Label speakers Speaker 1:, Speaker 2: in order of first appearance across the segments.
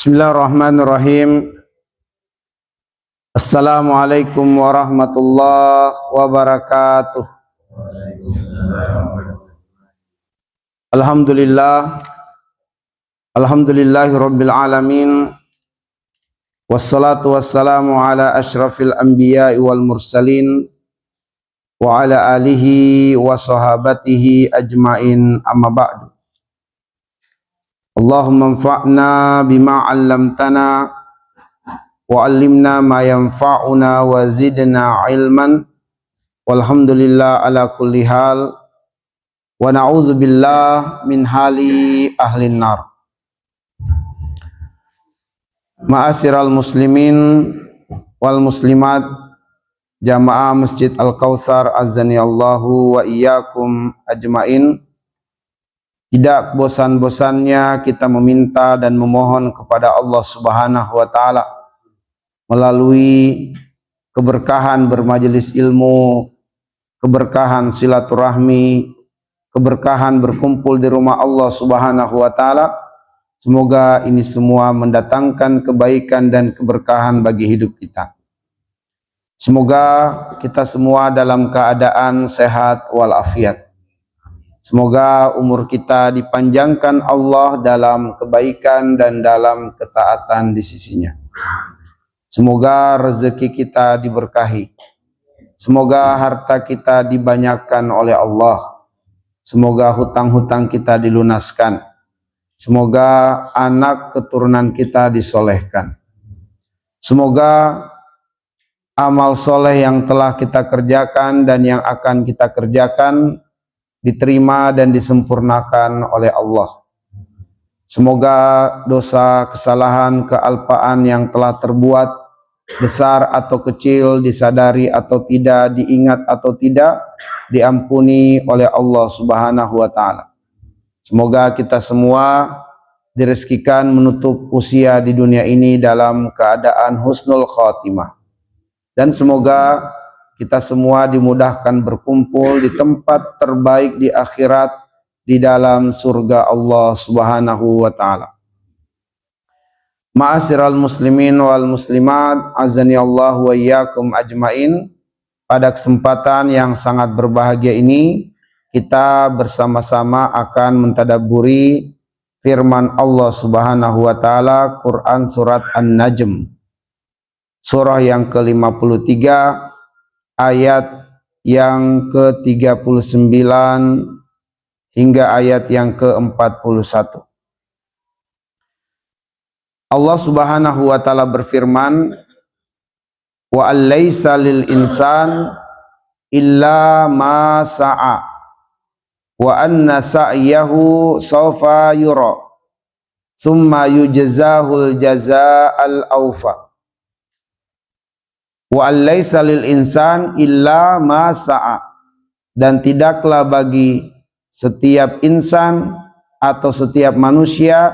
Speaker 1: Bismillahirrahmanirrahim. Assalamualaikum warahmatullahi wabarakatuh. Alhamdulillah. Alhamdulillahi rabbil alamin. Wassalatu wassalamu ala asyrafil anbiya'i wal mursalin wa ala alihi wa sahabatihi ajmain, amma ba'du. Allahumma anfa'na bima 'allamtana wa 'allimna ma yanfa'una wa zidna ilman, walhamdulillah ala kulli hal, wa na'udzu billah min hali ahlin nar. Ma'asyiral muslimin wal muslimat, jamaah Masjid Al-Kautsar azani Allahu wa iyyakum ajmain. Tidak bosan-bosannya kita meminta dan memohon kepada Allah Subhanahu wa taala melalui keberkahan bermajelis ilmu, keberkahan silaturahmi, keberkahan berkumpul di rumah Allah Subhanahu wa taala. Semoga ini semua mendatangkan kebaikan dan keberkahan bagi hidup kita. Semoga kita semua dalam keadaan sehat walafiat. Semoga umur kita dipanjangkan Allah dalam kebaikan dan dalam ketaatan di sisinya. Semoga rezeki kita diberkahi. Semoga harta kita dibanyakan oleh Allah. Semoga hutang-hutang kita dilunaskan. Semoga anak keturunan kita disolehkan. Semoga amal soleh yang telah kita kerjakan dan yang akan kita kerjakan diterima dan disempurnakan oleh Allah. Semoga dosa, kesalahan, kealpaan yang telah terbuat, besar atau kecil, disadari atau tidak, diingat atau tidak, diampuni oleh Allah Subhanahu wa taala. Semoga kita semua direzekikan menutup usia di dunia ini dalam keadaan husnul khatimah. Dan semoga kita semua dimudahkan berkumpul di tempat terbaik di akhirat, di dalam surga Allah Subhanahu wa taala. Ma'asyiral muslimin wal muslimat, azani Allah wa iyyakum ajmain. Pada kesempatan yang sangat berbahagia ini, kita bersama-sama akan mentadabburi firman Allah Subhanahu wa taala, Quran surat An-Najm, surah yang ke-53, ayat yang ke-39 hingga ayat yang ke-41. Allah Subhanahu wa taala berfirman, wa allaisa lil insan illa ma sa'a wa anna sa'yahu sawfa yura thumma yujzahul jazaa'al awfa. Wa allaisa lil insan illa ma sa'a, dan tidaklah bagi setiap insan atau setiap manusia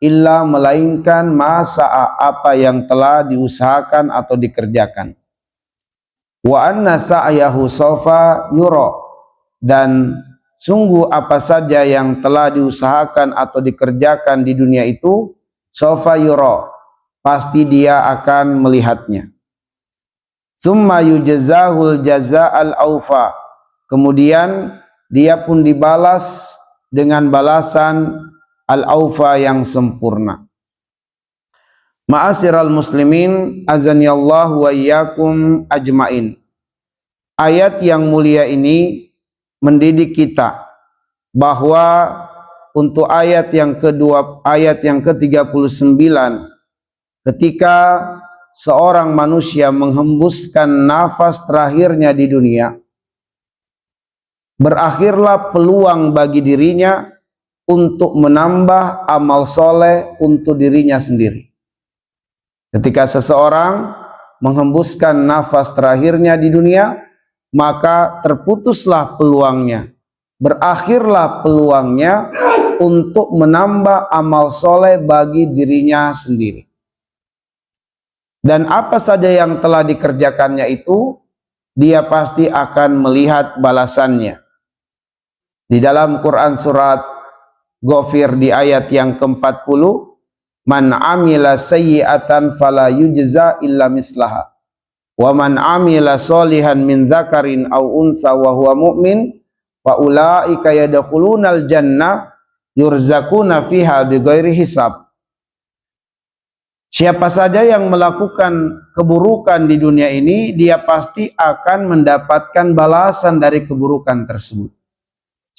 Speaker 1: illa melainkan ma sa'a, apa yang telah diusahakan atau dikerjakan. Wa anna sa'yahu sawfa yura, dan sungguh apa saja yang telah diusahakan atau dikerjakan di dunia itu sawfa yura, pasti dia akan melihatnya. Tsumma yujzahul jazaa'al awfa, kemudian dia pun dibalas dengan balasan al-awfa yang sempurna. Ma'asyiral muslimin, azani Allah wa iyyakum ajmain. Ayat yang mulia ini mendidik kita bahwa untuk ayat yang kedua, ayat yang ke-39, ketika seorang manusia menghembuskan nafas terakhirnya di dunia, berakhirlah peluang bagi dirinya untuk menambah amal soleh untuk dirinya sendiri. Ketika seseorang menghembuskan nafas terakhirnya di dunia, maka terputuslah peluangnya, berakhirlah peluangnya untuk menambah amal soleh bagi dirinya sendiri. Dan apa saja yang telah dikerjakannya itu, dia pasti akan melihat balasannya. Di dalam Quran surat Ghafir di ayat yang ke-40, man amila sayyi'atan fala yujza illa mislaha wa man amila solihan min dzakarin aw unsa wa huwa mu'min fa ulaika yadkhulunal jannah yurzaquna fiha bighairi hisab. Siapa saja yang melakukan keburukan di dunia ini, dia pasti akan mendapatkan balasan dari keburukan tersebut.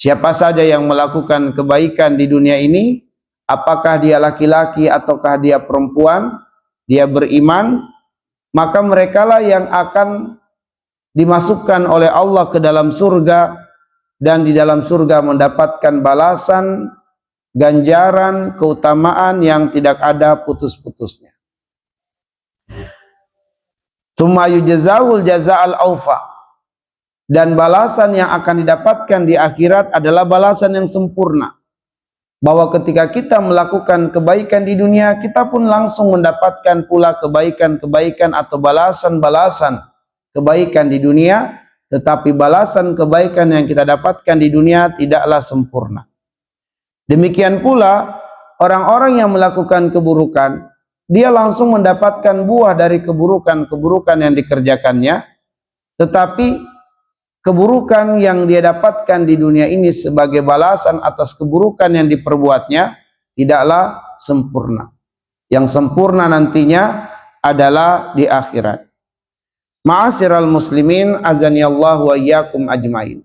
Speaker 1: Siapa saja yang melakukan kebaikan di dunia ini, apakah dia laki-laki ataukah dia perempuan, dia beriman, maka merekalah yang akan dimasukkan oleh Allah ke dalam surga, dan di dalam surga mendapatkan balasan, ganjaran, keutamaan yang tidak ada putus-putusnya. Tsumma yujzaul jazaa'al aufa, dan balasan yang akan didapatkan di akhirat adalah balasan yang sempurna. Bahwa ketika kita melakukan kebaikan di dunia, kita pun langsung mendapatkan pula kebaikan-kebaikan atau balasan-balasan kebaikan di dunia, tetapi balasan kebaikan yang kita dapatkan di dunia tidaklah sempurna. Demikian pula orang-orang yang melakukan keburukan, dia langsung mendapatkan buah dari keburukan-keburukan yang dikerjakannya, tetapi keburukan yang dia dapatkan di dunia ini sebagai balasan atas keburukan yang diperbuatnya tidaklah sempurna. Yang sempurna nantinya adalah di akhirat. Ma'asyiral muslimin, azanillahu wa iyyakum ajmain.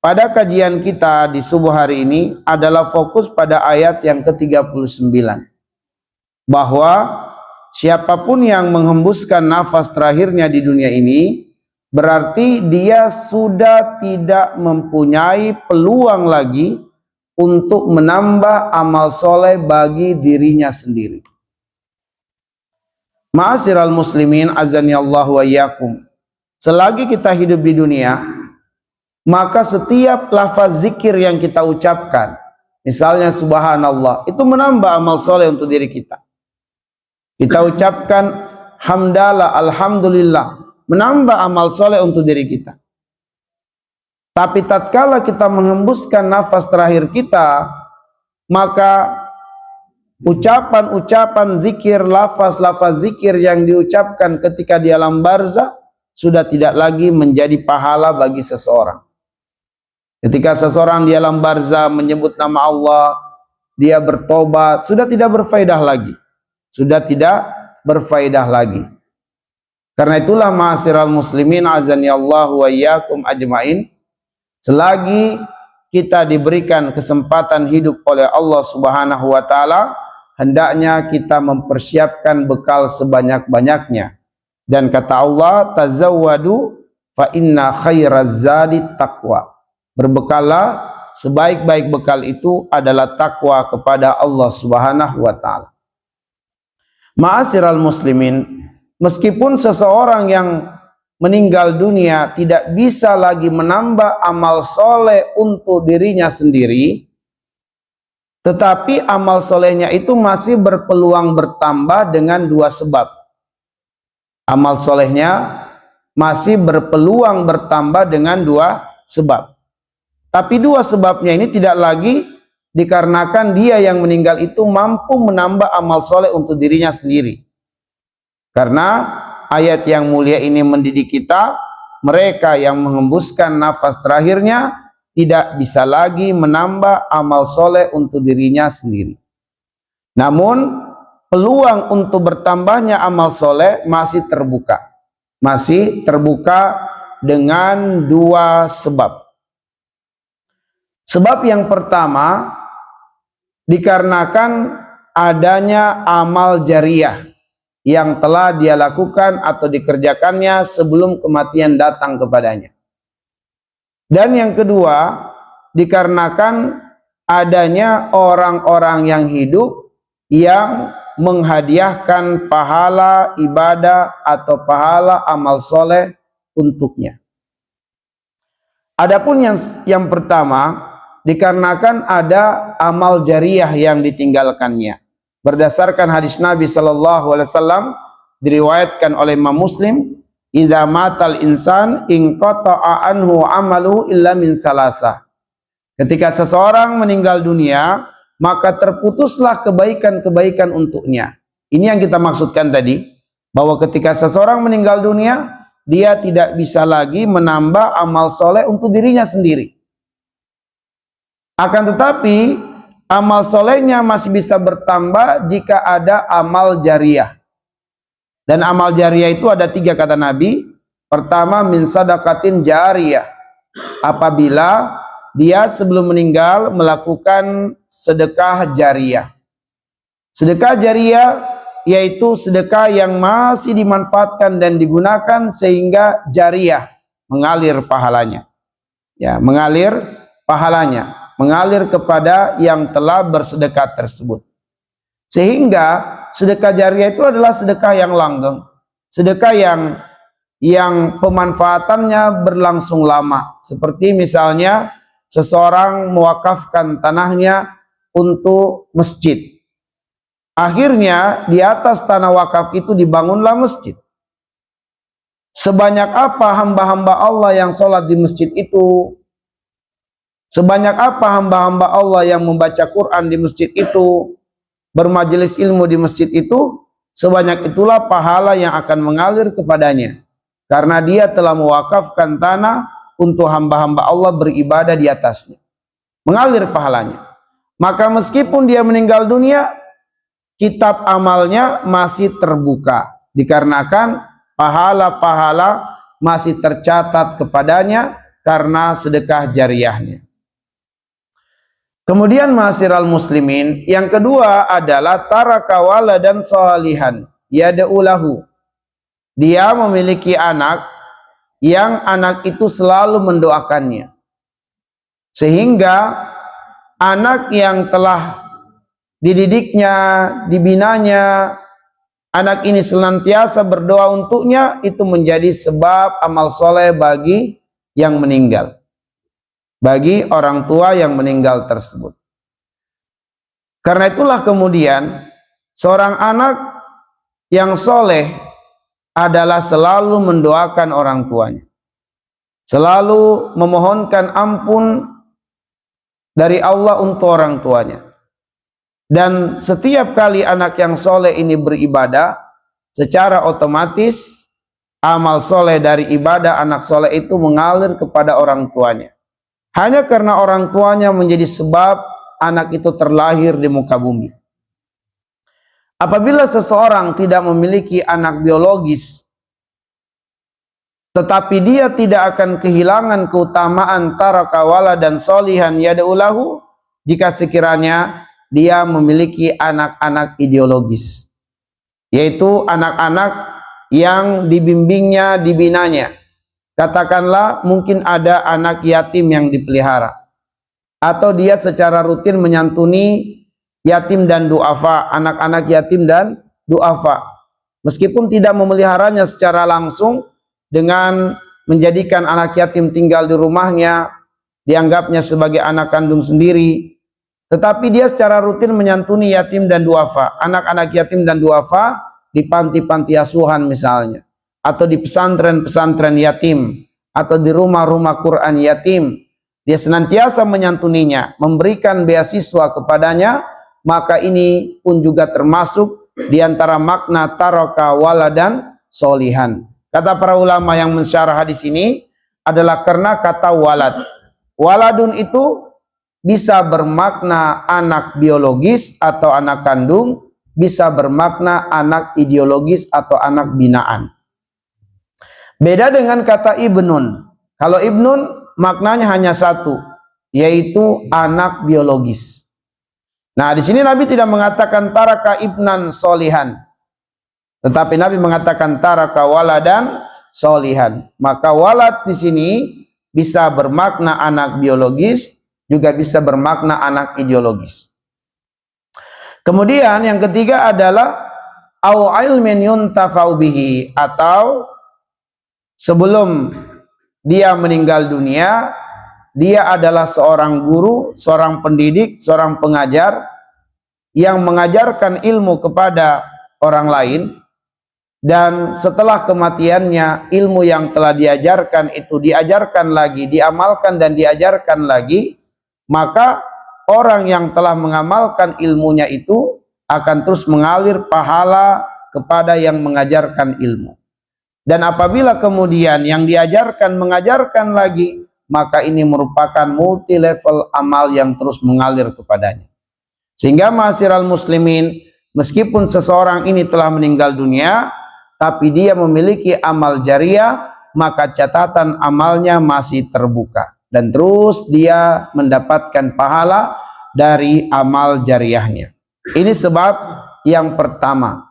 Speaker 1: Pada kajian kita di subuh hari ini adalah fokus pada ayat yang ke-39. Bahwa siapapun yang menghembuskan nafas terakhirnya di dunia ini, berarti dia sudah tidak mempunyai peluang lagi untuk menambah amal soleh bagi dirinya sendiri. Ma'asyiral muslimin, azanillahu wa iyyakum. Selagi kita hidup di dunia, maka setiap lafaz zikir yang kita ucapkan, misalnya subhanallah, itu menambah amal soleh untuk diri kita. Kita ucapkan hamdalah, alhamdulillah, menambah amal soleh untuk diri kita. Tapi tatkala kita menghembuskan nafas terakhir kita, maka ucapan-ucapan zikir, lafaz-lafaz zikir yang diucapkan ketika di alam barzah sudah tidak lagi menjadi pahala bagi seseorang. Ketika seseorang di alam barzah menyebut nama Allah, dia bertobat, sudah tidak berfaedah lagi. Sudah tidak berfaedah lagi. Karena itulah ma'asyiral muslimin, azanillahu wa iyyakum ajmain, selagi kita diberikan kesempatan hidup oleh Allah Subhanahu wa taala, hendaknya kita mempersiapkan bekal sebanyak-banyaknya. Dan kata Allah, tazawwadu fa inna khairaz zadi taqwa. Berbekallah, sebaik-baik bekal itu adalah takwa kepada Allah Subhanahu wa taala. Ma'asyiral muslimin, meskipun seseorang yang meninggal dunia tidak bisa lagi menambah amal soleh untuk dirinya sendiri, tetapi amal solehnya itu masih berpeluang bertambah dengan dua sebab. Amal solehnya masih berpeluang bertambah dengan dua sebab. Tapi dua sebabnya ini tidak lagi dikarenakan dia yang meninggal itu mampu menambah amal soleh untuk dirinya sendiri. Karena ayat yang mulia ini mendidik kita, mereka yang menghembuskan nafas terakhirnya tidak bisa lagi menambah amal soleh untuk dirinya sendiri. Namun peluang untuk bertambahnya amal soleh masih terbuka. Masih terbuka dengan dua sebab. Sebab yang pertama, dikarenakan adanya amal jariyah yang telah dia lakukan atau dikerjakannya sebelum kematian datang kepadanya. Dan yang kedua, dikarenakan adanya orang-orang yang hidup yang menghadiahkan pahala ibadah atau pahala amal soleh untuknya. Adapun yang pertama, dikarenakan ada amal jariyah yang ditinggalkannya. Berdasarkan hadis Nabi sallallahu alaihi wasallam diriwayatkan oleh Imam Muslim, idza matal insan inqata'a anhu amaluhu illa min salasah. Ketika seseorang meninggal dunia, maka terputuslah kebaikan-kebaikan untuknya. Ini yang kita maksudkan tadi, bahwa ketika seseorang meninggal dunia, dia tidak bisa lagi menambah amal soleh untuk dirinya sendiri. Akan tetapi amal solehnya masih bisa bertambah jika ada amal jariah. Dan amal jariah itu ada 3 kata Nabi. Pertama, min sadaqatin jariyah, apabila dia sebelum meninggal melakukan sedekah jariah. Sedekah jariah yaitu sedekah yang masih dimanfaatkan dan digunakan sehingga jariah, mengalir pahalanya. Ya, mengalir pahalanya, mengalir kepada yang telah bersedekah tersebut. Sehingga sedekah jariah itu adalah sedekah yang langgeng, sedekah yang pemanfaatannya berlangsung lama. Seperti misalnya seseorang mewakafkan tanahnya untuk masjid. Akhirnya di atas tanah wakaf itu dibangunlah masjid. Sebanyak apa hamba-hamba Allah yang sholat di masjid itu, sebanyak apa hamba-hamba Allah yang membaca Quran di masjid itu, bermajelis ilmu di masjid itu, sebanyak itulah pahala yang akan mengalir kepadanya. Karena dia telah mewakafkan tanah untuk hamba-hamba Allah beribadah di atasnya. Mengalir pahalanya. Maka meskipun dia meninggal dunia, kitab amalnya masih terbuka. Dikarenakan pahala-pahala masih tercatat kepadanya karena sedekah jariahnya. Kemudian ma'asyiral muslimin, yang kedua adalah taraka waladan shalihan yad'u lahu. Dia memiliki anak yang anak itu selalu mendoakannya. Sehingga anak yang telah dididiknya, dibinanya, anak ini senantiasa berdoa untuknya, itu menjadi sebab amal soleh bagi yang meninggal, bagi orang tua yang meninggal tersebut. Karena itulah kemudian seorang anak yang soleh adalah selalu mendoakan orang tuanya, selalu memohonkan ampun dari Allah untuk orang tuanya. Dan setiap kali anak yang soleh ini beribadah, secara otomatis amal soleh dari ibadah anak soleh itu mengalir kepada orang tuanya. Hanya karena orang tuanya menjadi sebab anak itu terlahir di muka bumi. Apabila seseorang tidak memiliki anak biologis, tetapi dia tidak akan kehilangan keutamaan taraka waladan sholihan yad'u lahu jika sekiranya dia memiliki anak-anak ideologis, yaitu anak-anak yang dibimbingnya, dibinanya. Katakanlah mungkin ada anak yatim yang dipelihara, atau dia secara rutin menyantuni yatim dan duafa, anak-anak yatim dan duafa, meskipun tidak memeliharanya secara langsung dengan menjadikan anak yatim tinggal di rumahnya, dianggapnya sebagai anak kandung sendiri, tetapi dia secara rutin menyantuni yatim dan duafa, anak-anak yatim dan duafa di panti-panti asuhan misalnya, atau di pesantren-pesantren yatim, atau di rumah-rumah Quran yatim. Dia senantiasa menyantuninya, memberikan beasiswa kepadanya, maka ini pun juga termasuk di antara makna taraka waladan sholihan. Kata para ulama yang mensyarah hadis ini adalah karena kata walad. Waladun itu bisa bermakna anak biologis atau anak kandung, bisa bermakna anak ideologis atau anak binaan. Beda dengan kata ibnun. Kalau ibnun maknanya hanya satu, yaitu anak biologis. Nah, di sini Nabi tidak mengatakan taraka ibnan solihan, tetapi Nabi mengatakan taraka waladan solihan. Maka walad di sini bisa bermakna anak biologis, juga bisa bermakna anak ideologis. Kemudian yang ketiga adalah au ilmin yuntafa'u bihi, atau sebelum dia meninggal dunia, dia adalah seorang guru, seorang pendidik, seorang pengajar yang mengajarkan ilmu kepada orang lain, dan setelah kematiannya ilmu yang telah diajarkan itu diajarkan lagi, diamalkan dan diajarkan lagi, maka orang yang telah mengamalkan ilmunya itu akan terus mengalir pahala kepada yang mengajarkan ilmu. Dan apabila kemudian yang diajarkan mengajarkan lagi, maka ini merupakan multi level amal yang terus mengalir kepadanya. Sehingga ma'asyiral muslimin, meskipun seseorang ini telah meninggal dunia, tapi dia memiliki amal jariah, maka catatan amalnya masih terbuka dan terus dia mendapatkan pahala dari amal jariahnya. Ini sebab yang pertama.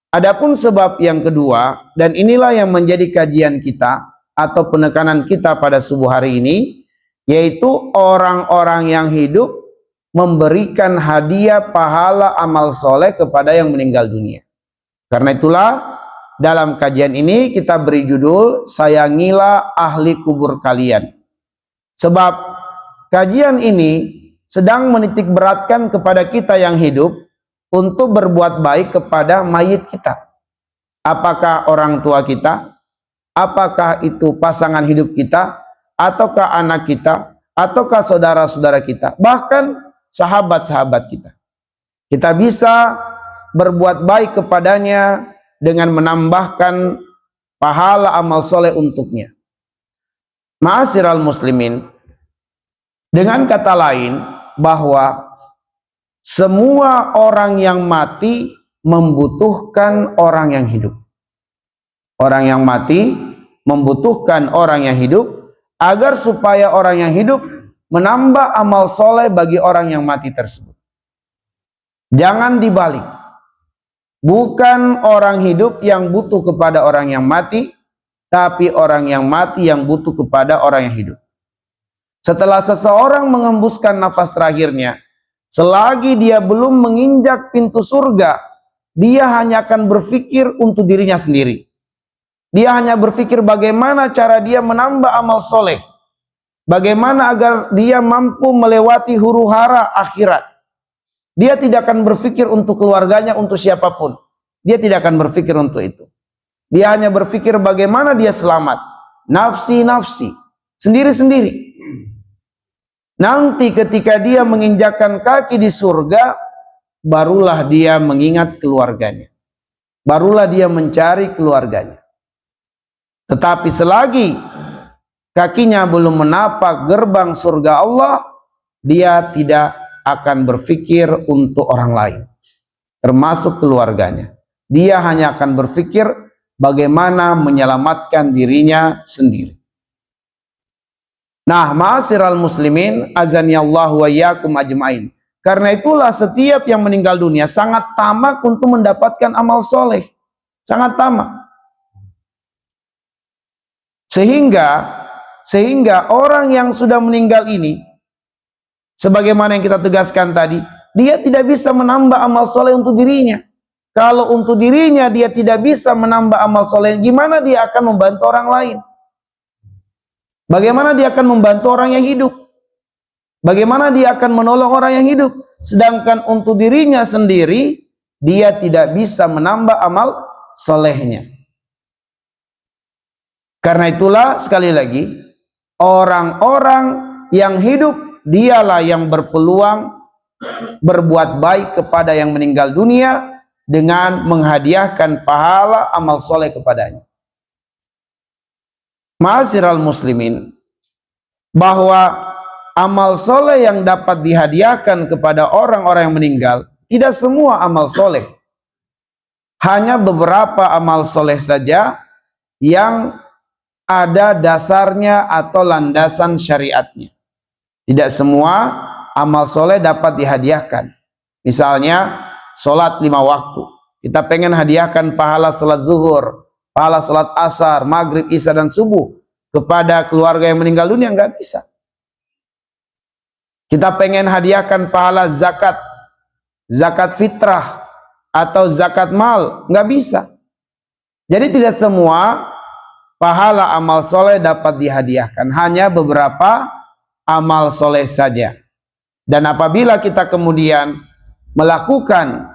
Speaker 1: Adapun sebab yang kedua, dan inilah yang menjadi kajian kita atau penekanan kita pada subuh hari ini, yaitu orang-orang yang hidup memberikan hadiah pahala amal soleh kepada yang meninggal dunia. Karena itulah dalam kajian ini kita beri judul Sayangilah Ahli Kubur Kalian. Sebab kajian ini sedang menitik beratkan kepada kita yang hidup untuk berbuat baik kepada mayit kita. Apakah orang tua kita, apakah itu pasangan hidup kita, ataukah anak kita, ataukah saudara-saudara kita, bahkan sahabat-sahabat kita. Kita bisa berbuat baik kepadanya dengan menambahkan pahala amal soleh untuknya. Ma'asyiral muslimin, dengan kata lain bahwa semua orang yang mati membutuhkan orang yang hidup. Orang yang mati membutuhkan orang yang hidup agar supaya orang yang hidup menambah amal soleh bagi orang yang mati tersebut. Jangan dibalik. Bukan orang hidup yang butuh kepada orang yang mati, tapi orang yang mati yang butuh kepada orang yang hidup. Setelah seseorang mengembuskan nafas terakhirnya, selagi dia belum menginjak pintu surga, dia hanya akan berpikir untuk dirinya sendiri. Dia hanya berpikir bagaimana cara dia menambah amal soleh, bagaimana agar dia mampu melewati huru-hara akhirat. Dia tidak akan berpikir untuk keluarganya, untuk siapapun. Dia tidak akan berpikir untuk itu. Dia hanya berpikir bagaimana dia selamat. Nafsi-nafsi, sendiri-sendiri. Nanti ketika dia menginjakkan kaki di surga, barulah dia mengingat keluarganya. Barulah dia mencari keluarganya. Tetapi selagi kakinya belum menapak gerbang surga Allah, dia tidak akan berpikir untuk orang lain, termasuk keluarganya. Dia hanya akan berpikir bagaimana menyelamatkan dirinya sendiri. Nah, ma'asyiral muslimin, azanillahu wa iyyakum ajmain. Karena itulah setiap yang meninggal dunia sangat tamak untuk mendapatkan amal soleh. Sangat tamak. Sehingga orang yang sudah meninggal ini, sebagaimana yang kita tegaskan tadi, dia tidak bisa menambah amal soleh untuk dirinya. Kalau untuk dirinya dia tidak bisa menambah amal soleh, gimana dia akan membantu orang lain? Bagaimana dia akan membantu orang yang hidup? Bagaimana dia akan menolong orang yang hidup? Sedangkan untuk dirinya sendiri, dia tidak bisa menambah amal solehnya. Karena itulah sekali lagi, orang-orang yang hidup, dialah yang berpeluang berbuat baik kepada yang meninggal dunia dengan menghadiahkan pahala amal soleh kepadanya. Ma'asyiral muslimin, bahwa amal soleh yang dapat dihadiahkan kepada orang-orang yang meninggal, tidak semua amal soleh. Hanya beberapa amal soleh saja yang ada dasarnya atau landasan syariatnya. Tidak semua amal soleh dapat dihadiahkan. Misalnya, sholat 5 waktu. Kita pengen hadiahkan pahala sholat zuhur, pahala sholat asar, maghrib, isya, dan subuh kepada keluarga yang meninggal dunia, nggak bisa. Kita pengen hadiahkan pahala zakat, zakat fitrah, atau zakat mal, nggak bisa. Jadi tidak semua pahala amal soleh dapat dihadiahkan, hanya beberapa amal soleh saja. Dan apabila kita kemudian melakukan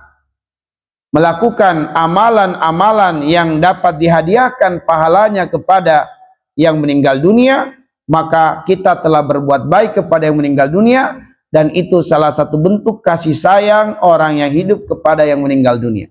Speaker 1: amalan-amalan yang dapat dihadiahkan pahalanya kepada yang meninggal dunia, maka kita telah berbuat baik kepada yang meninggal dunia dan itu salah satu bentuk kasih sayang orang yang hidup kepada yang meninggal dunia.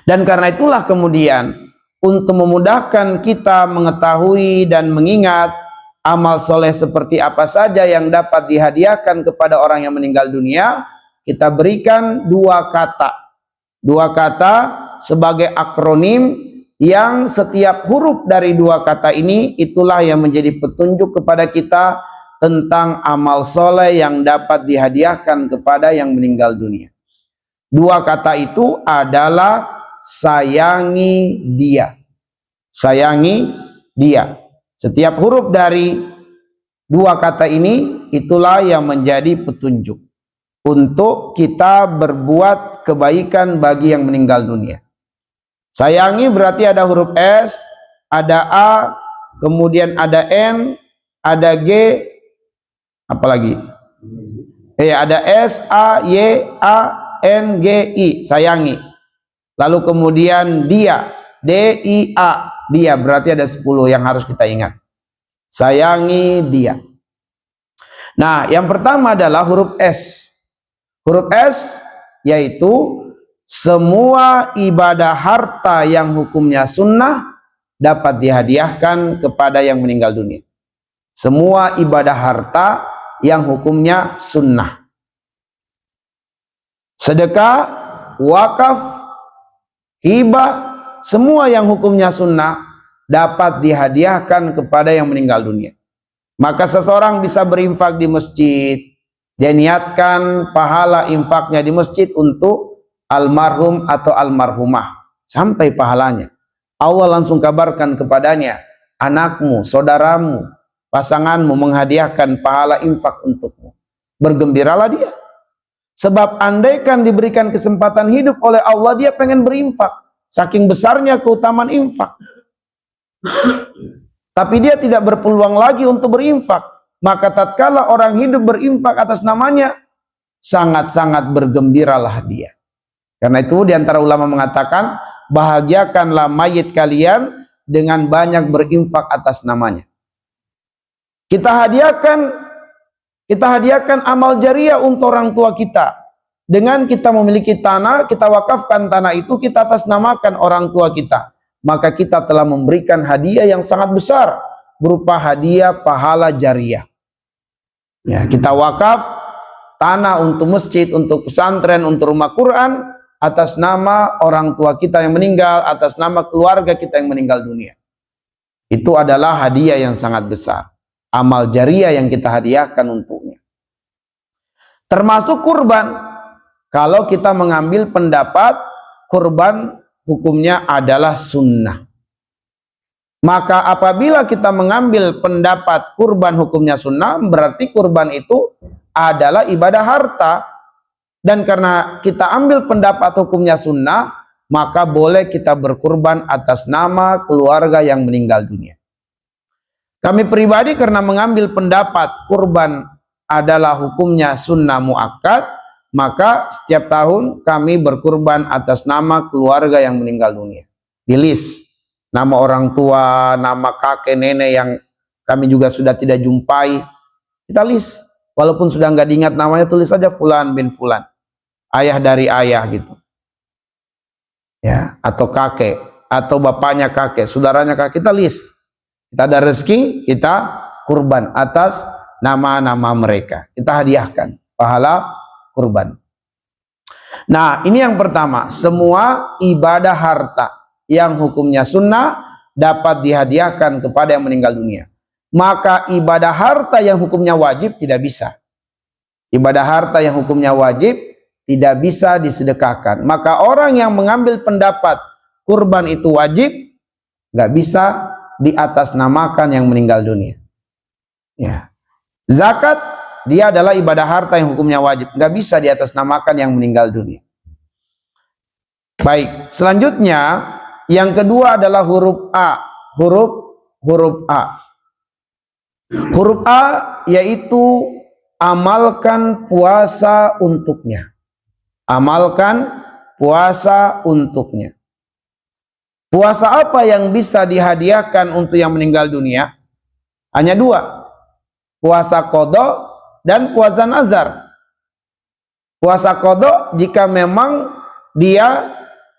Speaker 1: Dan karena itulah kemudian untuk memudahkan kita mengetahui dan mengingat amal soleh seperti apa saja yang dapat dihadiahkan kepada orang yang meninggal dunia, kita berikan dua kata sebagai akronim yang setiap huruf dari dua kata ini itulah yang menjadi petunjuk kepada kita tentang amal soleh yang dapat dihadiahkan kepada yang meninggal dunia. Dua kata itu adalah sayangi dia. Sayangi dia. Setiap huruf dari dua kata ini itulah yang menjadi petunjuk untuk kita berbuat kebaikan bagi yang meninggal dunia. Sayangi berarti ada huruf S, ada A, kemudian ada N, ada G, apalagi? Ada S, A, Y, A, N, G, I, sayangi. Lalu kemudian dia, D, I, A, dia, berarti ada 10 yang harus kita ingat. Sayangi dia. Nah, yang pertama adalah huruf S. Huruf S yaitu semua ibadah harta yang hukumnya sunnah dapat dihadiahkan kepada yang meninggal dunia. Semua ibadah harta yang hukumnya sunnah. Sedekah, wakaf, hibah, semua yang hukumnya sunnah dapat dihadiahkan kepada yang meninggal dunia. Maka seseorang bisa berinfak di masjid, dia niatkan pahala infaknya di masjid untuk almarhum atau almarhumah, sampai pahalanya. Allah langsung kabarkan kepadanya, anakmu, saudaramu, pasanganmu menghadiahkan pahala infak untukmu. Bergembiralah dia. Sebab andaikan diberikan kesempatan hidup oleh Allah, dia pengen berinfak. Saking besarnya keutamaan infak. Tapi dia tidak berpeluang lagi untuk berinfak. Maka tatkala orang hidup berinfak atas namanya, sangat-sangat bergembiralah dia. Karena itu diantara ulama mengatakan, bahagiakanlah mayit kalian dengan banyak berinfak atas namanya. Kita hadiahkan amal jariah untuk orang tua kita. Dengan kita memiliki tanah, kita wakafkan tanah itu, kita atasnamakan orang tua kita. Maka kita telah memberikan hadiah yang sangat besar, berupa hadiah pahala jariah. Ya, kita wakaf tanah untuk masjid, untuk pesantren, untuk rumah Quran, atas nama orang tua kita yang meninggal, atas nama keluarga kita yang meninggal dunia. Itu adalah hadiah yang sangat besar. Amal jariah yang kita hadiahkan untuknya. Termasuk kurban. Kalau kita mengambil pendapat kurban hukumnya adalah sunnah. Maka apabila kita mengambil pendapat kurban hukumnya sunnah, berarti kurban itu adalah ibadah harta. Dan karena kita ambil pendapat hukumnya sunnah, maka boleh kita berkurban atas nama keluarga yang meninggal dunia. Kami pribadi karena mengambil pendapat kurban adalah hukumnya sunnah muakkad, maka setiap tahun kami berkurban atas nama keluarga yang meninggal dunia. Di list nama orang tua, nama kakek nenek yang kami juga sudah tidak jumpai, kita list. Walaupun sudah nggak diingat namanya, tulis saja Fulan bin Fulan, ayah dari ayah gitu. Ya, atau kakek, atau bapaknya kakek, saudaranya kakek, kita list. Kita ada rezeki, kita kurban atas nama-nama mereka. Kita hadiahkan pahala kurban. Nah, ini yang pertama. Semua ibadah harta yang hukumnya sunnah dapat dihadiahkan kepada yang meninggal dunia. Maka ibadah harta yang hukumnya wajib tidak bisa. Ibadah harta yang hukumnya wajib tidak bisa disedekahkan. Maka orang yang mengambil pendapat kurban itu wajib, nggak bisa diatasnamakan yang meninggal dunia. Ya. Zakat, dia adalah ibadah harta yang hukumnya wajib, nggak bisa diatasnamakan yang meninggal dunia. Baik, selanjutnya yang kedua adalah huruf A. Huruf A. Huruf A yaitu amalkan puasa untuknya. Amalkan puasa untuknya. Puasa apa yang bisa dihadiahkan untuk yang meninggal dunia? Hanya dua. Puasa qadha dan puasa nazar. Puasa qadha jika memang dia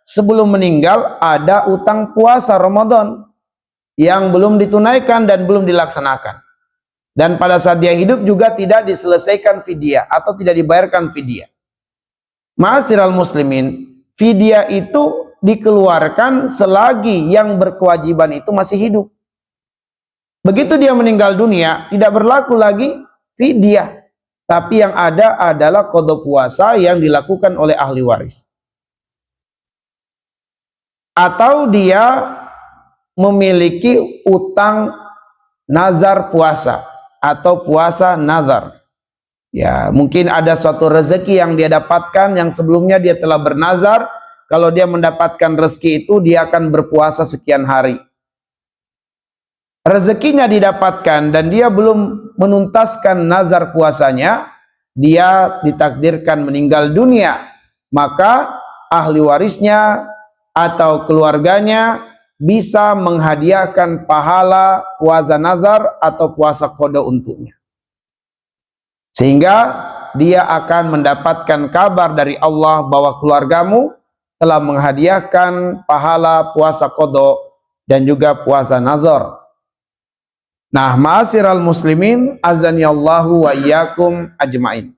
Speaker 1: sebelum meninggal ada utang puasa Ramadan yang belum ditunaikan dan belum dilaksanakan. Dan pada saat dia hidup juga tidak diselesaikan fidyah atau tidak dibayarkan fidyah. Ma'asyiral muslimin, fidyah itu dikeluarkan selagi yang berkewajiban itu masih hidup. Begitu dia meninggal dunia, tidak berlaku lagi fidyah. Tapi yang ada adalah qadha puasa yang dilakukan oleh ahli waris. Atau dia memiliki utang nazar puasa atau puasa nazar. Ya, mungkin ada suatu rezeki yang dia dapatkan yang sebelumnya dia telah bernazar, kalau dia mendapatkan rezeki itu dia akan berpuasa sekian hari. Rezekinya didapatkan dan dia belum menuntaskan nazar puasanya, dia ditakdirkan meninggal dunia, maka ahli warisnya atau keluarganya bisa menghadiahkan pahala puasa nazar atau puasa qadha untuknya, sehingga dia akan mendapatkan kabar dari Allah bahwa keluargamu telah menghadiahkan pahala puasa qadha dan juga puasa nazar. Nah, ma'asyiral muslimin, azanillahu wa iyyakum ajmain.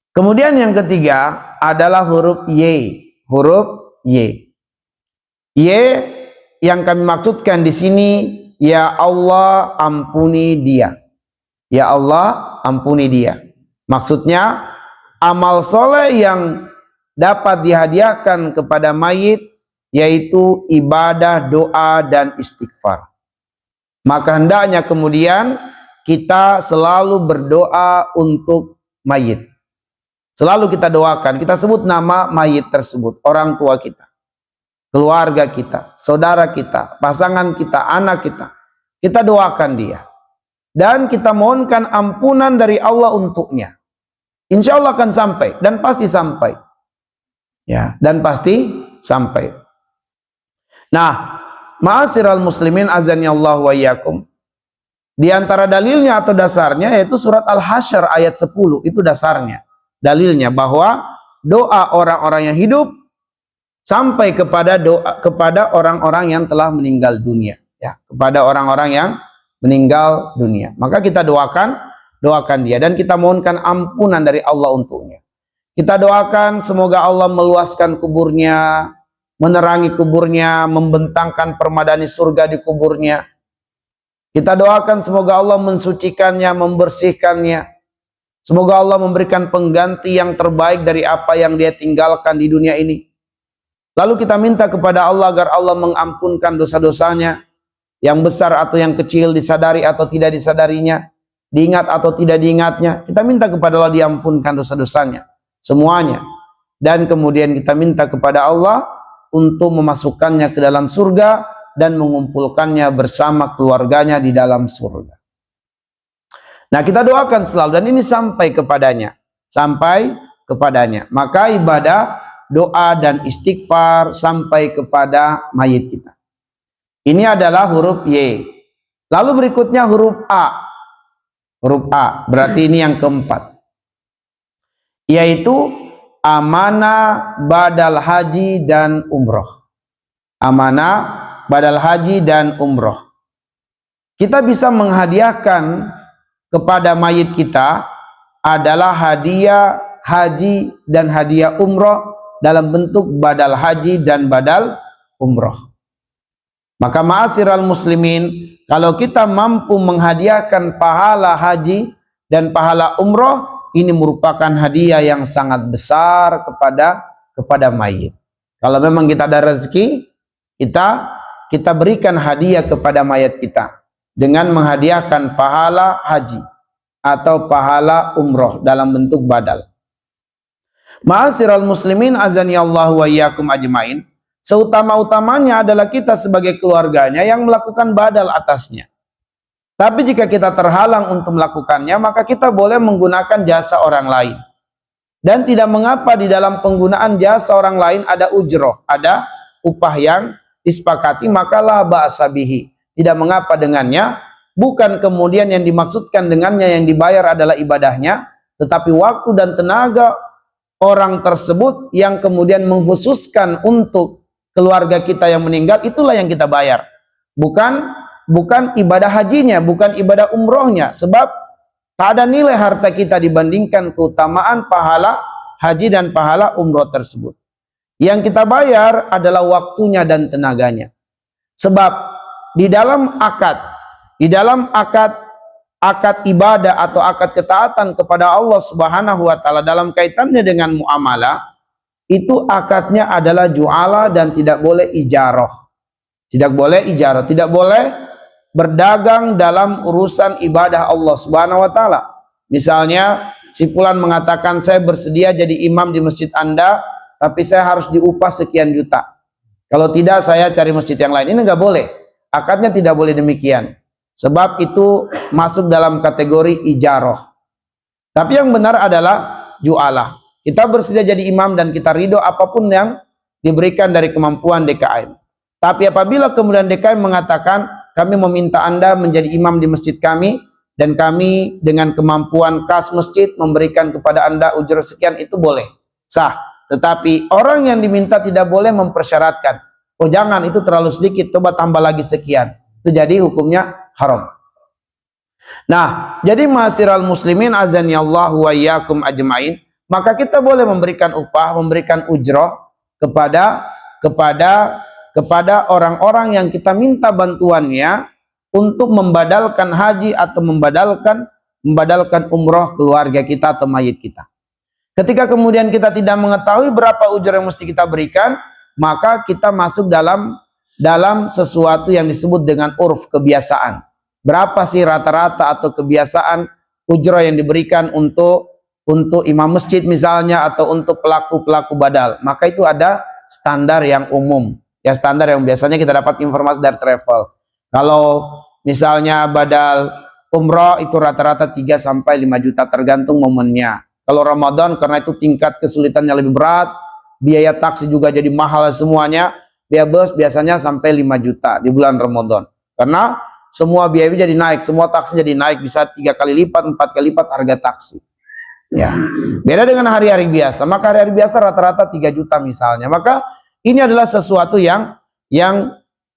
Speaker 1: Kemudian yang ketiga adalah huruf Y. Huruf Y. Y yang kami maksudkan di sini, ya Allah ampuni dia. Ya Allah ampuni dia. Maksudnya amal soleh yang dapat dihadiahkan kepada mayit yaitu ibadah, doa, dan istighfar. Maka hendaknya kemudian kita selalu berdoa untuk mayit. Selalu kita doakan, kita sebut nama mayit tersebut, orang tua kita, keluarga kita, saudara kita, pasangan kita, anak kita. Kita doakan dia. Dan kita mohonkan ampunan dari Allah untuknya. Insya Allah akan sampai, dan pasti sampai. Ya, dan pasti sampai. Nah, ma'asyiral muslimin azani Allah wa iyyakum. Di antara dalilnya atau dasarnya yaitu surat Al-Hasyr ayat 10, itu dasarnya. Dalilnya bahwa doa orang-orang yang hidup sampai kepada orang-orang yang telah meninggal dunia, ya, kepada orang-orang yang meninggal dunia. Maka kita doakan dia dan kita mohonkan ampunan dari Allah untuknya. Kita doakan semoga Allah meluaskan kuburnya, menerangi kuburnya, membentangkan permadani surga di kuburnya. Kita doakan semoga Allah mensucikannya, membersihkannya. Semoga Allah memberikan pengganti yang terbaik dari apa yang dia tinggalkan di dunia ini. Lalu kita minta kepada Allah agar Allah mengampunkan dosa-dosanya, yang besar atau yang kecil, disadari atau tidak disadarinya, diingat atau tidak diingatnya. Kita minta kepada Allah diampunkan dosa-dosanya, semuanya. Dan kemudian kita minta kepada Allah untuk memasukkannya ke dalam surga dan mengumpulkannya bersama keluarganya di dalam surga. Nah, kita doakan selalu dan ini sampai kepadanya. Maka ibadah, doa dan istighfar sampai kepada mayit kita. Ini adalah huruf Y. Lalu berikutnya huruf A. Huruf A, berarti ini yang keempat. Yaitu amanah badal haji dan umroh. Amanah badal haji dan umroh. Kita bisa menghadiahkan kepada mayit kita adalah hadiah haji dan hadiah umroh dalam bentuk badal haji dan badal umroh. Maka ma'asyiral muslimin, kalau kita mampu menghadiahkan pahala haji dan pahala umroh, ini merupakan hadiah yang sangat besar kepada mayit. Kalau memang kita ada rezeki, kita berikan hadiah kepada mayat kita dengan menghadiahkan pahala haji atau pahala umroh dalam bentuk badal. Ma'asyiral muslimin azani Allah wa iyyakum ajmain. Seutama-utamanya adalah kita sebagai keluarganya yang melakukan badal atasnya. Tapi jika kita terhalang untuk melakukannya, maka kita boleh menggunakan jasa orang lain. Dan tidak mengapa di dalam penggunaan jasa orang lain ada ujroh, ada upah yang disepakati, maka la ba'sa bihi. Tidak mengapa dengannya, bukan kemudian yang dimaksudkan dengannya yang dibayar adalah ibadahnya, tetapi waktu dan tenaga orang tersebut yang kemudian mengkhususkan untuk keluarga kita yang meninggal, itulah yang kita bayar. Bukan ibadah hajinya, bukan ibadah umrohnya, sebab tak ada nilai harta kita dibandingkan keutamaan pahala haji dan pahala umroh tersebut. Yang kita bayar adalah waktunya dan tenaganya. Sebab di dalam akad ibadah atau akad ketaatan kepada Allah Subhanahu wa taala dalam kaitannya dengan muamalah, itu akadnya adalah ju'ala dan tidak boleh ijarah. Tidak boleh ijarah, tidak boleh berdagang dalam urusan ibadah Allah Subhanahu wa taala. Misalnya si fulan mengatakan, saya bersedia jadi imam di masjid Anda, tapi saya harus diupah sekian juta. Kalau tidak saya cari masjid yang lain. Ini nggak boleh. Akadnya tidak boleh demikian. Sebab itu masuk dalam kategori ijarah. Tapi yang benar adalah ju'alah. Kita bersedia jadi imam dan kita ridho apapun yang diberikan dari kemampuan DKM. Tapi apabila kemudian DKM mengatakan, kami meminta Anda menjadi imam di masjid kami, dan kami dengan kemampuan kas masjid memberikan kepada Anda ujur sekian, itu boleh, sah. Tetapi orang yang diminta tidak boleh mempersyaratkan, oh jangan, itu terlalu sedikit, coba tambah lagi sekian. Itu jadi hukumnya haram. Nah, jadi ma'asyiral muslimin azani Allah wa iyyakum ajmain, maka kita boleh memberikan upah, memberikan ujrah kepada orang-orang yang kita minta bantuannya untuk membadalkan haji atau membadalkan umroh keluarga kita atau mayit kita. Ketika kemudian kita tidak mengetahui berapa ujrah yang mesti kita berikan, maka kita masuk dalam sesuatu yang disebut dengan urf, kebiasaan. Berapa sih rata-rata atau kebiasaan ujrah yang diberikan untuk imam masjid misalnya, atau untuk pelaku badal. Maka itu ada standar yang umum. Ya, standar yang biasanya kita dapat informasi dari travel. Kalau misalnya badal umroh itu rata-rata 3 sampai 5 juta tergantung momennya. Kalau Ramadan karena itu tingkat kesulitannya lebih berat, biaya taksi juga jadi mahal semuanya, biaya bus biasanya sampai 5 juta di bulan Ramadan. Karena semua biaya jadi naik, semua taksi jadi naik, bisa 3 kali lipat, 4 kali lipat harga taksi. Ya. Beda dengan hari-hari biasa. Maka hari-hari biasa rata-rata 3 juta misalnya. Maka ini adalah sesuatu yang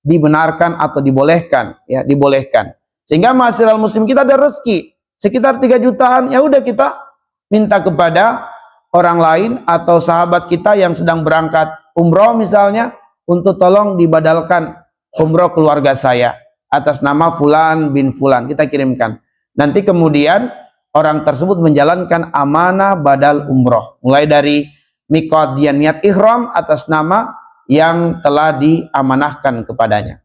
Speaker 1: dibenarkan atau dibolehkan, ya, dibolehkan. Sehingga ma'asyiral muslim, kita ada rezeki sekitar 3 jutaan, ya udah kita minta kepada orang lain atau sahabat kita yang sedang berangkat umroh misalnya, untuk tolong dibadalkan umroh keluarga saya atas nama fulan bin fulan, kita kirimkan. Nanti kemudian orang tersebut menjalankan amanah badal umroh, mulai dari mikot dia niat ihram atas nama yang telah diamanahkan kepadanya.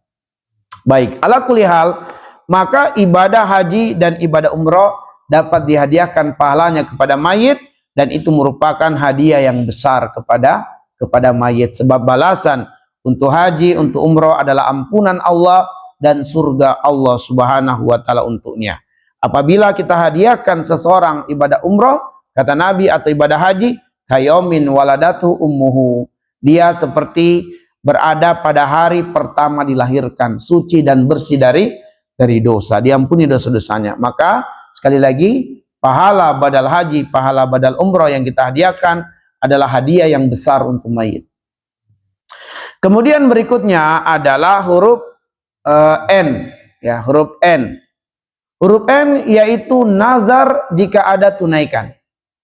Speaker 1: Baik, ala kulli hal, maka ibadah haji dan ibadah umroh dapat dihadiahkan pahalanya kepada mayit, dan itu merupakan hadiah yang besar kepada mayit, sebab balasan untuk haji, untuk umroh adalah ampunan Allah dan surga Allah Subhanahu wa taala untuknya. Apabila kita hadiahkan seseorang ibadah umroh, kata Nabi, atau ibadah haji, kayomin waladatu ummuhu, dia seperti berada pada hari pertama dilahirkan, suci dan bersih dari dosa, diampuni dosa-dosanya. Maka sekali lagi, pahala badal haji, pahala badal umroh yang kita hadiahkan adalah hadiah yang besar untuk mayit. Kemudian berikutnya adalah huruf N, ya, huruf N. Huruf N yaitu nazar jika ada tunaikan.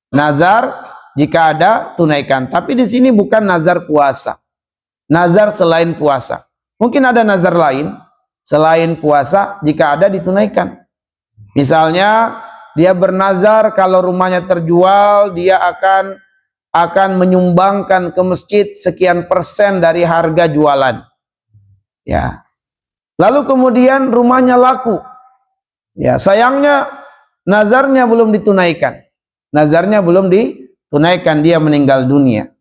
Speaker 1: Nazar jika ada tunaikan. Tapi di sini bukan nazar puasa. Nazar selain puasa. Mungkin ada nazar lain selain puasa jika ada ditunaikan. Misalnya dia bernazar kalau rumahnya terjual, dia akan menyumbangkan ke masjid sekian persen dari harga jualan. Ya. Lalu kemudian rumahnya laku. Ya, sayangnya nazarnya belum ditunaikan. Nazarnya belum ditunaikan, dia meninggal dunia.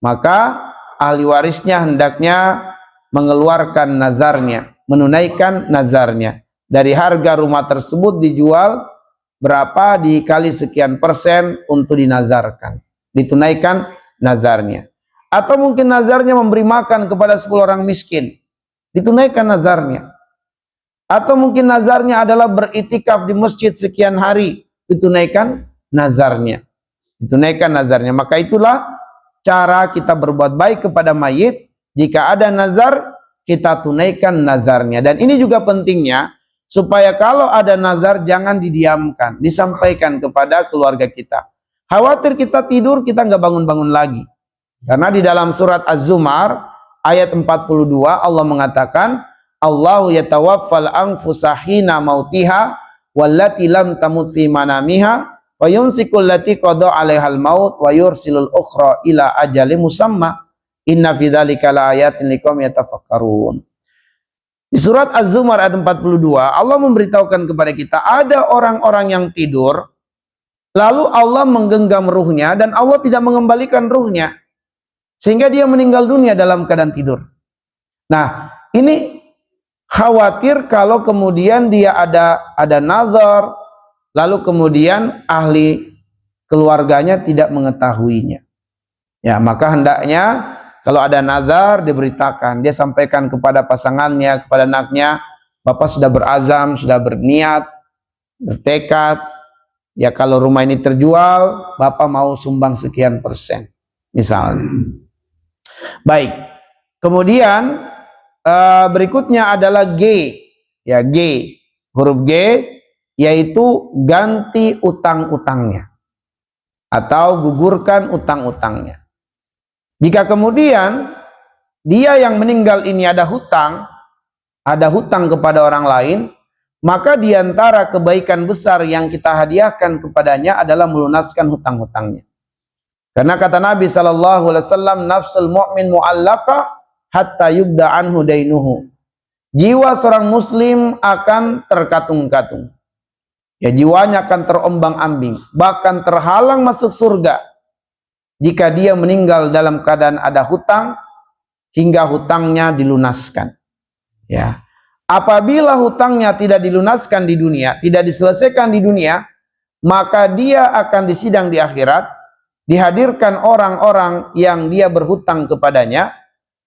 Speaker 1: Maka ahli warisnya hendaknya mengeluarkan nazarnya, menunaikan nazarnya. Dari harga rumah tersebut dijual berapa dikali sekian persen untuk dinazarkan, ditunaikan nazarnya. Atau mungkin nazarnya memberi makan kepada 10 orang miskin, ditunaikan nazarnya. Atau mungkin nazarnya adalah beritikaf di masjid sekian hari, ditunaikan nazarnya. Ditunaikan nazarnya. Maka itulah cara kita berbuat baik kepada mayit. Jika ada nazar, kita tunaikan nazarnya. Dan ini juga pentingnya, supaya kalau ada nazar jangan didiamkan, disampaikan kepada keluarga kita. Khawatir kita tidur, kita nggak bangun-bangun lagi. Karena di dalam surat Az-Zumar ayat 42 Allah mengatakan, Allahu yatawaffal anfusa hina mautiha wallati lam tamut fi manamiha wa yumsikul lati qada 'alaihal maut wa yursilul ukhra ila ajalin musamma inna fi dzalika laayatin liqaumin yatafakkarun. Di surat Az-Zumar ayat 42 Allah memberitahukan kepada kita ada orang-orang yang tidur lalu Allah menggenggam ruhnya dan Allah tidak mengembalikan ruhnya sehingga dia meninggal dunia dalam keadaan tidur. Nah, ini khawatir kalau kemudian dia ada nazar, lalu kemudian ahli keluarganya tidak mengetahuinya. Ya, maka hendaknya kalau ada nazar diberitakan, dia sampaikan kepada pasangannya, kepada anaknya, Bapak sudah berazam, sudah berniat, bertekad, ya kalau rumah ini terjual, Bapak mau sumbang sekian persen, misalnya. Baik, kemudian berikutnya adalah G, ya G, huruf G, yaitu ganti utang-utangnya atau gugurkan utang-utangnya. Jika kemudian dia yang meninggal ini ada hutang kepada orang lain, maka diantara kebaikan besar yang kita hadiahkan kepadanya adalah melunaskan hutang-hutangnya. Karena kata Nabi SAW, nafsul mu'min mu'allaqah hatta yubda anhu dainuhu. Jiwa seorang muslim akan terkatung-katung. Ya, jiwanya akan terombang-ambing, bahkan terhalang masuk surga jika dia meninggal dalam keadaan ada hutang hingga hutangnya dilunaskan. Ya. Apabila hutangnya tidak dilunaskan di dunia, tidak diselesaikan di dunia, maka dia akan disidang di akhirat, dihadirkan orang-orang yang dia berhutang kepadanya,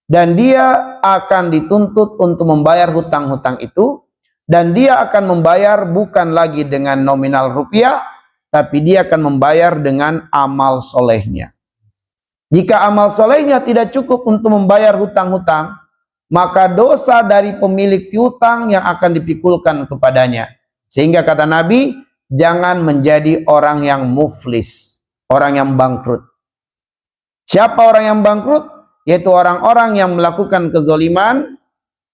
Speaker 1: dan dia akan dituntut untuk membayar hutang-hutang itu, dan dia akan membayar bukan lagi dengan nominal rupiah, tapi dia akan membayar dengan amal solehnya. Jika amal solehnya tidak cukup untuk membayar hutang-hutang, maka dosa dari pemilik piutang yang akan dipikulkan kepadanya. Sehingga kata Nabi, jangan menjadi orang yang muflis, orang yang bangkrut. Siapa orang yang bangkrut? Yaitu orang-orang yang melakukan kezaliman,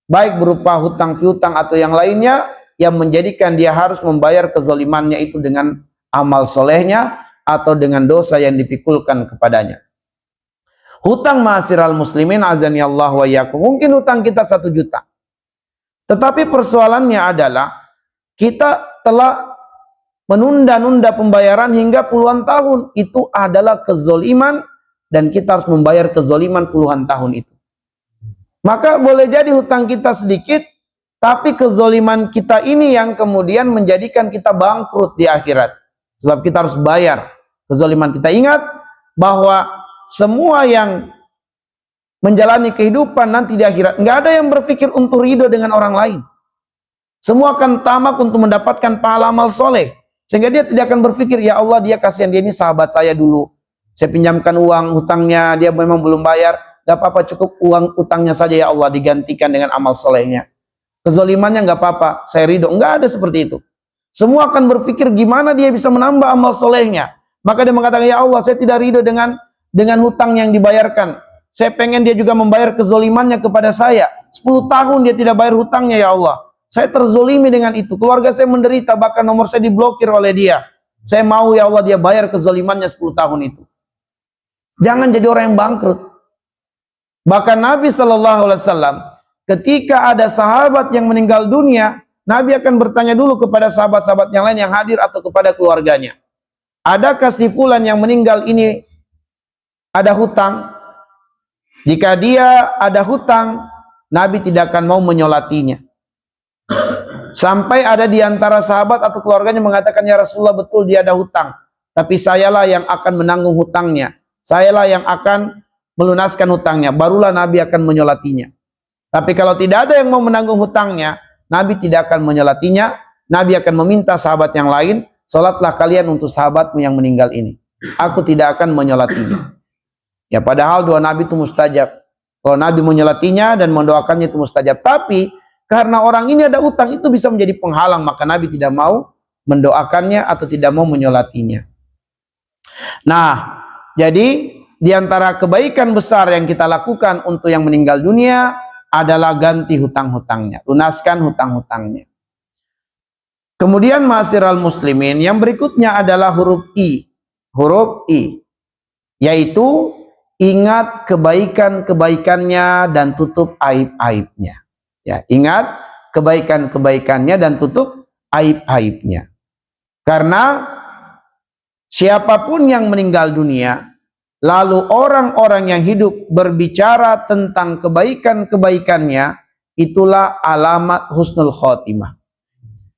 Speaker 1: baik berupa hutang piutang atau yang lainnya, yang menjadikan dia harus membayar kezalimannya itu dengan amal solehnya atau dengan dosa yang dipikulkan kepadanya. Hutang ma'asyiral muslimin azani Allah wa iyyakum. Mungkin hutang kita 1 juta. Tetapi persoalannya adalah kita telah menunda-nunda pembayaran hingga puluhan tahun. Itu adalah kezoliman dan kita harus membayar kezoliman puluhan tahun itu. Maka boleh jadi hutang kita sedikit, tapi kezoliman kita ini yang kemudian menjadikan kita bangkrut di akhirat. Sebab kita harus bayar kezoliman kita. Ingat bahwa semua yang menjalani kehidupan nanti di akhirat, nggak ada yang berpikir untuk ridho dengan orang lain. Semua akan tamak untuk mendapatkan pahala amal soleh, sehingga dia tidak akan berpikir, ya Allah dia kasihan, dia ini sahabat saya dulu, saya pinjamkan uang hutangnya, dia memang belum bayar, gak apa-apa, cukup uang utangnya saja ya Allah, digantikan dengan amal solehnya. Kezolimannya nggak apa-apa, saya ridho. Nggak ada seperti itu. Semua akan berpikir gimana dia bisa menambah amal solehnya. Maka dia mengatakan, ya Allah saya tidak ridho dengan hutang yang dibayarkan. Saya pengen dia juga membayar kezolimannya kepada saya. 10 tahun dia tidak bayar hutangnya, ya Allah. Saya terzolimi dengan itu. Keluarga saya menderita, bahkan nomor saya diblokir oleh dia. Saya mau ya Allah dia bayar kezolimannya 10 tahun itu. Jangan jadi orang yang bangkrut. Bahkan Nabi SAW, ketika ada sahabat yang meninggal dunia, Nabi akan bertanya dulu kepada sahabat-sahabat yang lain yang hadir atau kepada keluarganya. Adakah si fulan yang meninggal ini ada hutang? Jika dia ada hutang, Nabi tidak akan mau menyolatinya. Sampai ada di antara sahabat atau keluarganya mengatakan, ya Rasulullah betul dia ada hutang, tapi sayalah yang akan menanggung hutangnya. Sayalah yang akan melunaskan hutangnya. Barulah Nabi akan menyolatinya. Tapi kalau tidak ada yang mau menanggung hutangnya, Nabi tidak akan menyolatinya. Nabi akan meminta sahabat yang lain, sholatlah kalian untuk sahabatmu yang meninggal ini. Aku tidak akan menyolatinya. Ya, padahal doa Nabi itu mustajab. Kalau Nabi menyolatinya dan mendoakannya itu mustajab. Tapi karena orang ini ada utang, itu bisa menjadi penghalang, maka Nabi tidak mau mendoakannya atau tidak mau menyolatinya. Nah, jadi di antara kebaikan besar yang kita lakukan untuk yang meninggal dunia adalah ganti hutang-hutangnya, lunaskan hutang-hutangnya. Kemudian ma'asyiral muslimin, yang berikutnya adalah huruf I. Huruf I, yaitu ingat kebaikan-kebaikannya dan tutup aib-aibnya. Ya, ingat kebaikan-kebaikannya dan tutup aib-aibnya. Karena siapapun yang meninggal dunia, lalu orang-orang yang hidup berbicara tentang kebaikan-kebaikannya, itulah alamat husnul khotimah.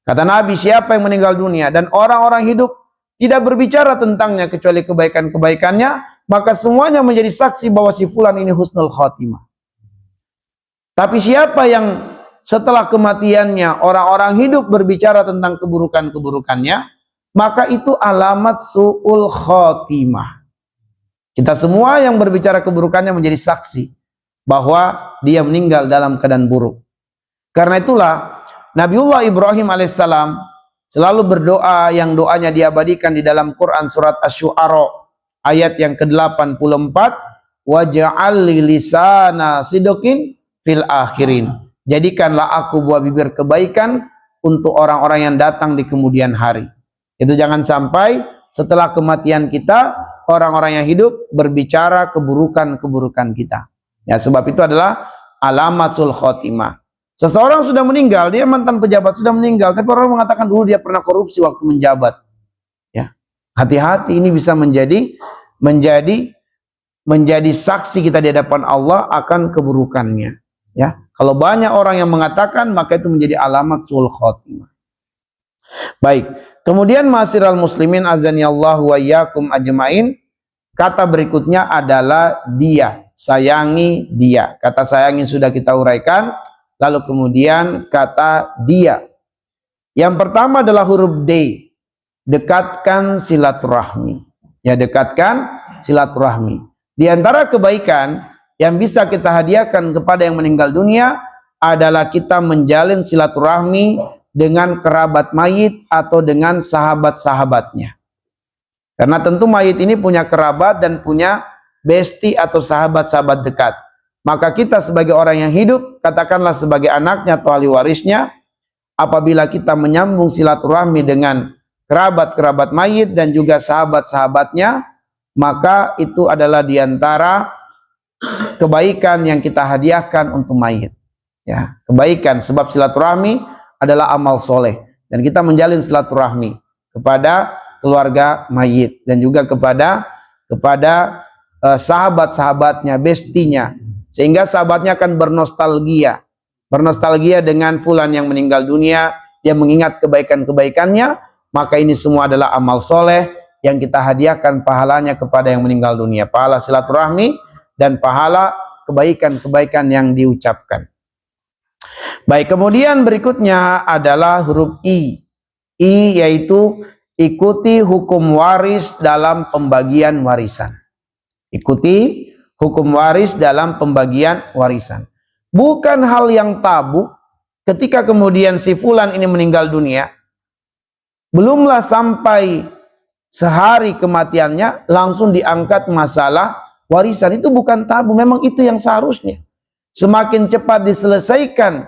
Speaker 1: Kata Nabi, siapa yang meninggal dunia dan orang-orang hidup tidak berbicara tentangnya kecuali kebaikan-kebaikannya, maka semuanya menjadi saksi bahwa si fulan ini husnul khotimah. Tapi siapa yang setelah kematiannya orang-orang hidup berbicara tentang keburukan-keburukannya, maka itu alamat su'ul khotimah. Kita semua yang berbicara keburukannya menjadi saksi bahwa dia meninggal dalam keadaan buruk. Karena itulah Nabiullah Ibrahim alaihissalam selalu berdoa yang doanya diabadikan di dalam Quran surat Asy-Syu'ara ayat yang ke-84, waj'al li lisana sidqin fil akhirin. Jadikanlah aku buah bibir kebaikan untuk orang-orang yang datang di kemudian hari. Itu jangan sampai setelah kematian kita orang-orang yang hidup berbicara keburukan-keburukan kita. Ya, sebab itu adalah alamatul khotimah. Seseorang sudah meninggal, dia mantan pejabat sudah meninggal, tapi orang mengatakan dulu dia pernah korupsi waktu menjabat. Ya, hati-hati, ini bisa menjadi saksi kita di hadapan Allah akan keburukannya. Ya, kalau banyak orang yang mengatakan, maka itu menjadi alamat su'ul khotimah. Baik, kemudian ma'asyiral muslimin azanillahu wa iyyakum ajmain, kata berikutnya adalah dia, sayangi dia. Kata sayangi sudah kita uraikan. Lalu kemudian kata dia. Yang pertama adalah huruf D. Dekatkan silaturahmi. Ya, dekatkan silaturahmi. Di antara kebaikan yang bisa kita hadiahkan kepada yang meninggal dunia adalah kita menjalin silaturahmi dengan kerabat mayit atau dengan sahabat-sahabatnya. Karena tentu mayit ini punya kerabat dan punya besti atau sahabat-sahabat dekat. Maka kita sebagai orang yang hidup, katakanlah sebagai anaknya atau ahli warisnya, apabila kita menyambung silaturahmi dengan kerabat-kerabat mayit dan juga sahabat-sahabatnya, maka itu adalah diantara kebaikan yang kita hadiahkan untuk mayit. Ya, kebaikan, sebab silaturahmi adalah amal soleh. Dan kita menjalin silaturahmi kepada keluarga mayit dan juga kepada sahabat-sahabatnya, bestinya. Sehingga sahabatnya akan bernostalgia dengan fulan yang meninggal dunia, dia mengingat kebaikan-kebaikannya, maka ini semua adalah amal soleh yang kita hadiahkan pahalanya kepada yang meninggal dunia, pahala silaturahmi dan pahala kebaikan-kebaikan yang diucapkan. Baik, kemudian berikutnya adalah huruf I. I yaitu ikuti hukum waris dalam pembagian warisan. Ikuti hukum waris dalam pembagian warisan. Bukan hal yang tabu ketika kemudian si fulan ini meninggal dunia, belumlah sampai sehari kematiannya langsung diangkat masalah warisan. Itu bukan tabu, memang itu yang seharusnya. Semakin cepat diselesaikan,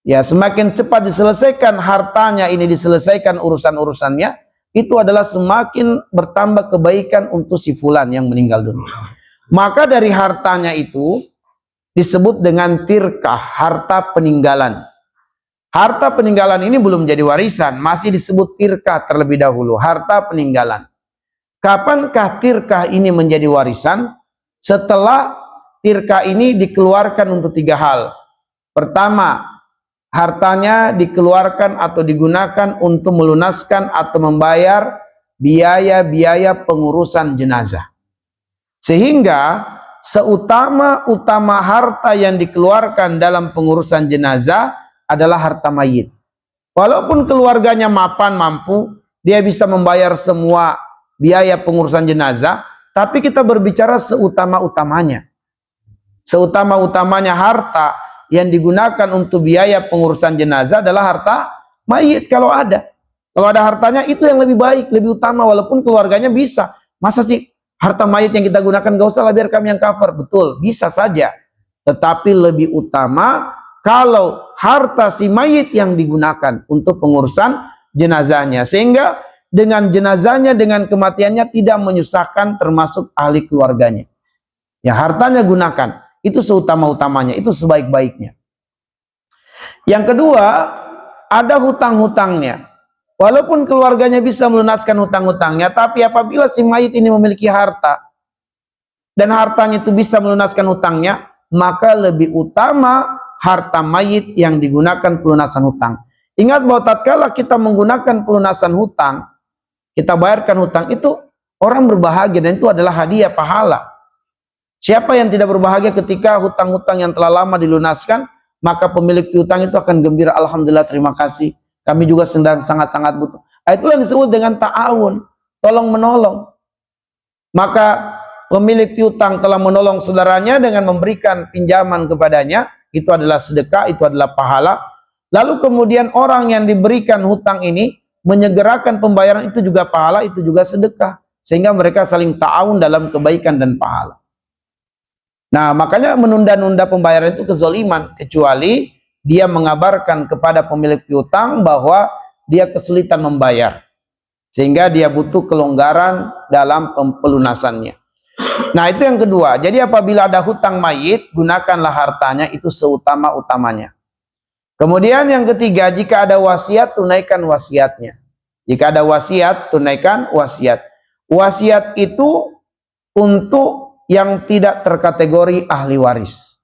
Speaker 1: ya semakin cepat diselesaikan hartanya ini, diselesaikan urusan-urusannya, itu adalah semakin bertambah kebaikan untuk si fulan yang meninggal dunia. Maka dari hartanya itu disebut dengan tirkah, harta peninggalan. Harta peninggalan ini belum jadi warisan, masih disebut tirkah terlebih dahulu, harta peninggalan. Kapankah tirkah ini menjadi warisan? Setelah tirkah ini dikeluarkan untuk 3 hal. Pertama, hartanya dikeluarkan atau digunakan untuk melunaskan atau membayar biaya-biaya pengurusan jenazah. Sehingga seutama-utama harta yang dikeluarkan dalam pengurusan jenazah adalah harta mayit. Walaupun keluarganya mapan, mampu, dia bisa membayar semua biaya pengurusan jenazah, tapi kita berbicara seutama-utamanya. Seutama-utamanya harta yang digunakan untuk biaya pengurusan jenazah adalah harta mayit kalau ada. Kalau ada hartanya itu yang lebih baik, lebih utama, walaupun keluarganya bisa. Masa sih harta mayit yang kita gunakan, gak usah lah biar kami yang cover. Betul, bisa saja. Tetapi lebih utama kalau harta si mayit yang digunakan untuk pengurusan jenazahnya. Sehingga dengan jenazahnya, dengan kematiannya tidak menyusahkan termasuk ahli keluarganya. Ya, hartanya gunakan. Itu seutama-utamanya, itu sebaik-baiknya. Yang kedua, ada hutang-hutangnya. Walaupun keluarganya bisa melunaskan hutang-hutangnya, tapi apabila si mayit ini memiliki harta, dan hartanya itu bisa melunaskan hutangnya, maka lebih utama harta mayit yang digunakan pelunasan hutang. Ingat bahwa tatkala kita menggunakan pelunasan hutang, kita bayarkan hutang itu, orang berbahagia, dan itu adalah hadiah pahala. Siapa yang tidak berbahagia ketika hutang-hutang yang telah lama dilunaskan, maka pemilik hutang itu akan gembira, alhamdulillah, terima kasih, kami juga sedang sangat-sangat butuh. Itulah yang disebut dengan ta'awun, tolong menolong. Maka pemilik piutang telah menolong saudaranya dengan memberikan pinjaman kepadanya, itu adalah sedekah, itu adalah pahala. Lalu kemudian orang yang diberikan hutang ini menyegerakan pembayaran, itu juga pahala, itu juga sedekah. Sehingga mereka saling ta'awun dalam kebaikan dan pahala. Nah, makanya menunda-nunda pembayaran itu kezaliman, kecuali dia mengabarkan kepada pemilik piutang bahwa dia kesulitan membayar, sehingga dia butuh kelonggaran dalam pelunasannya. Nah, itu yang kedua. Jadi apabila ada hutang mayit, gunakanlah hartanya itu seutama-utamanya. Kemudian yang ketiga, jika ada wasiat, tunaikan wasiatnya. Jika ada wasiat, tunaikan wasiat. Wasiat itu untuk yang tidak terkategori ahli waris.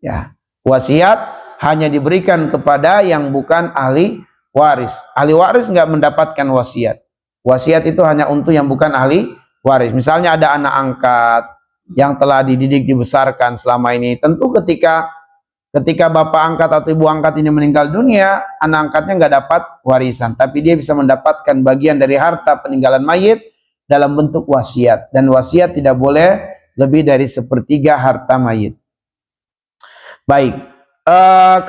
Speaker 1: Ya, wasiat hanya diberikan kepada yang bukan ahli waris. Ahli waris nggak mendapatkan wasiat. Wasiat itu hanya untuk yang bukan ahli waris. Misalnya ada anak angkat yang telah dididik, dibesarkan selama ini. Tentu ketika bapak angkat atau ibu angkat ini meninggal dunia, anak angkatnya nggak dapat warisan, tapi dia bisa mendapatkan bagian dari harta peninggalan mayit dalam bentuk wasiat. Dan wasiat tidak boleh lebih dari 1/3 harta mayit. Baik,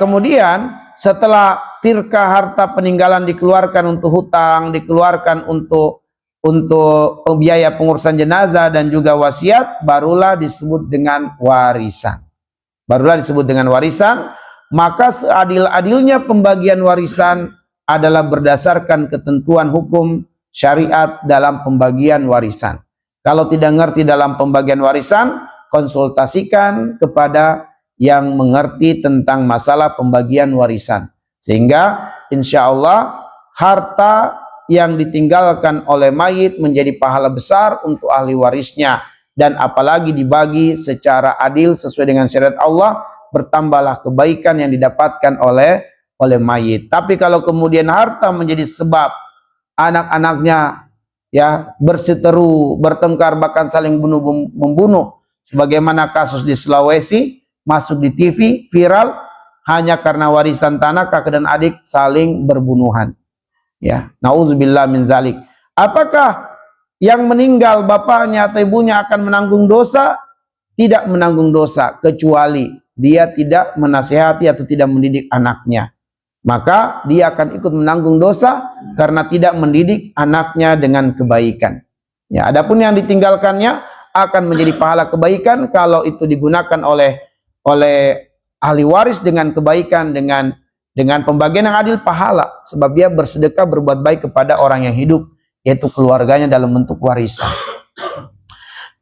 Speaker 1: kemudian setelah tirka harta peninggalan dikeluarkan untuk hutang, dikeluarkan untuk biaya pengurusan jenazah dan juga wasiat, barulah disebut dengan warisan. Barulah disebut dengan warisan. Maka seadil-adilnya pembagian warisan adalah berdasarkan ketentuan hukum syariat dalam pembagian warisan. Kalau tidak ngerti dalam pembagian warisan, konsultasikan kepada yang mengerti tentang masalah pembagian warisan. Sehingga insya Allah harta yang ditinggalkan oleh mayit menjadi pahala besar untuk ahli warisnya. Dan apalagi dibagi secara adil sesuai dengan syariat Allah, bertambahlah kebaikan yang didapatkan oleh mayit. Tapi kalau kemudian harta menjadi sebab anak-anaknya ya berseteru, bertengkar, bahkan saling membunuh, sebagaimana kasus di Sulawesi, masuk di TV, viral, hanya karena warisan tanah, kakak dan adik saling berbunuhan. Ya, nauzubillah min zalik. Apakah yang meninggal bapaknya atau ibunya akan menanggung dosa? Tidak menanggung dosa, kecuali dia tidak menasihati atau tidak mendidik anaknya. Maka dia akan ikut menanggung dosa karena tidak mendidik anaknya dengan kebaikan. Ya, adapun yang ditinggalkannya akan menjadi pahala kebaikan kalau itu digunakan oleh ahli waris dengan kebaikan, dengan pembagian yang adil, pahala, sebab dia bersedekah, berbuat baik kepada orang yang hidup, yaitu keluarganya dalam bentuk warisan.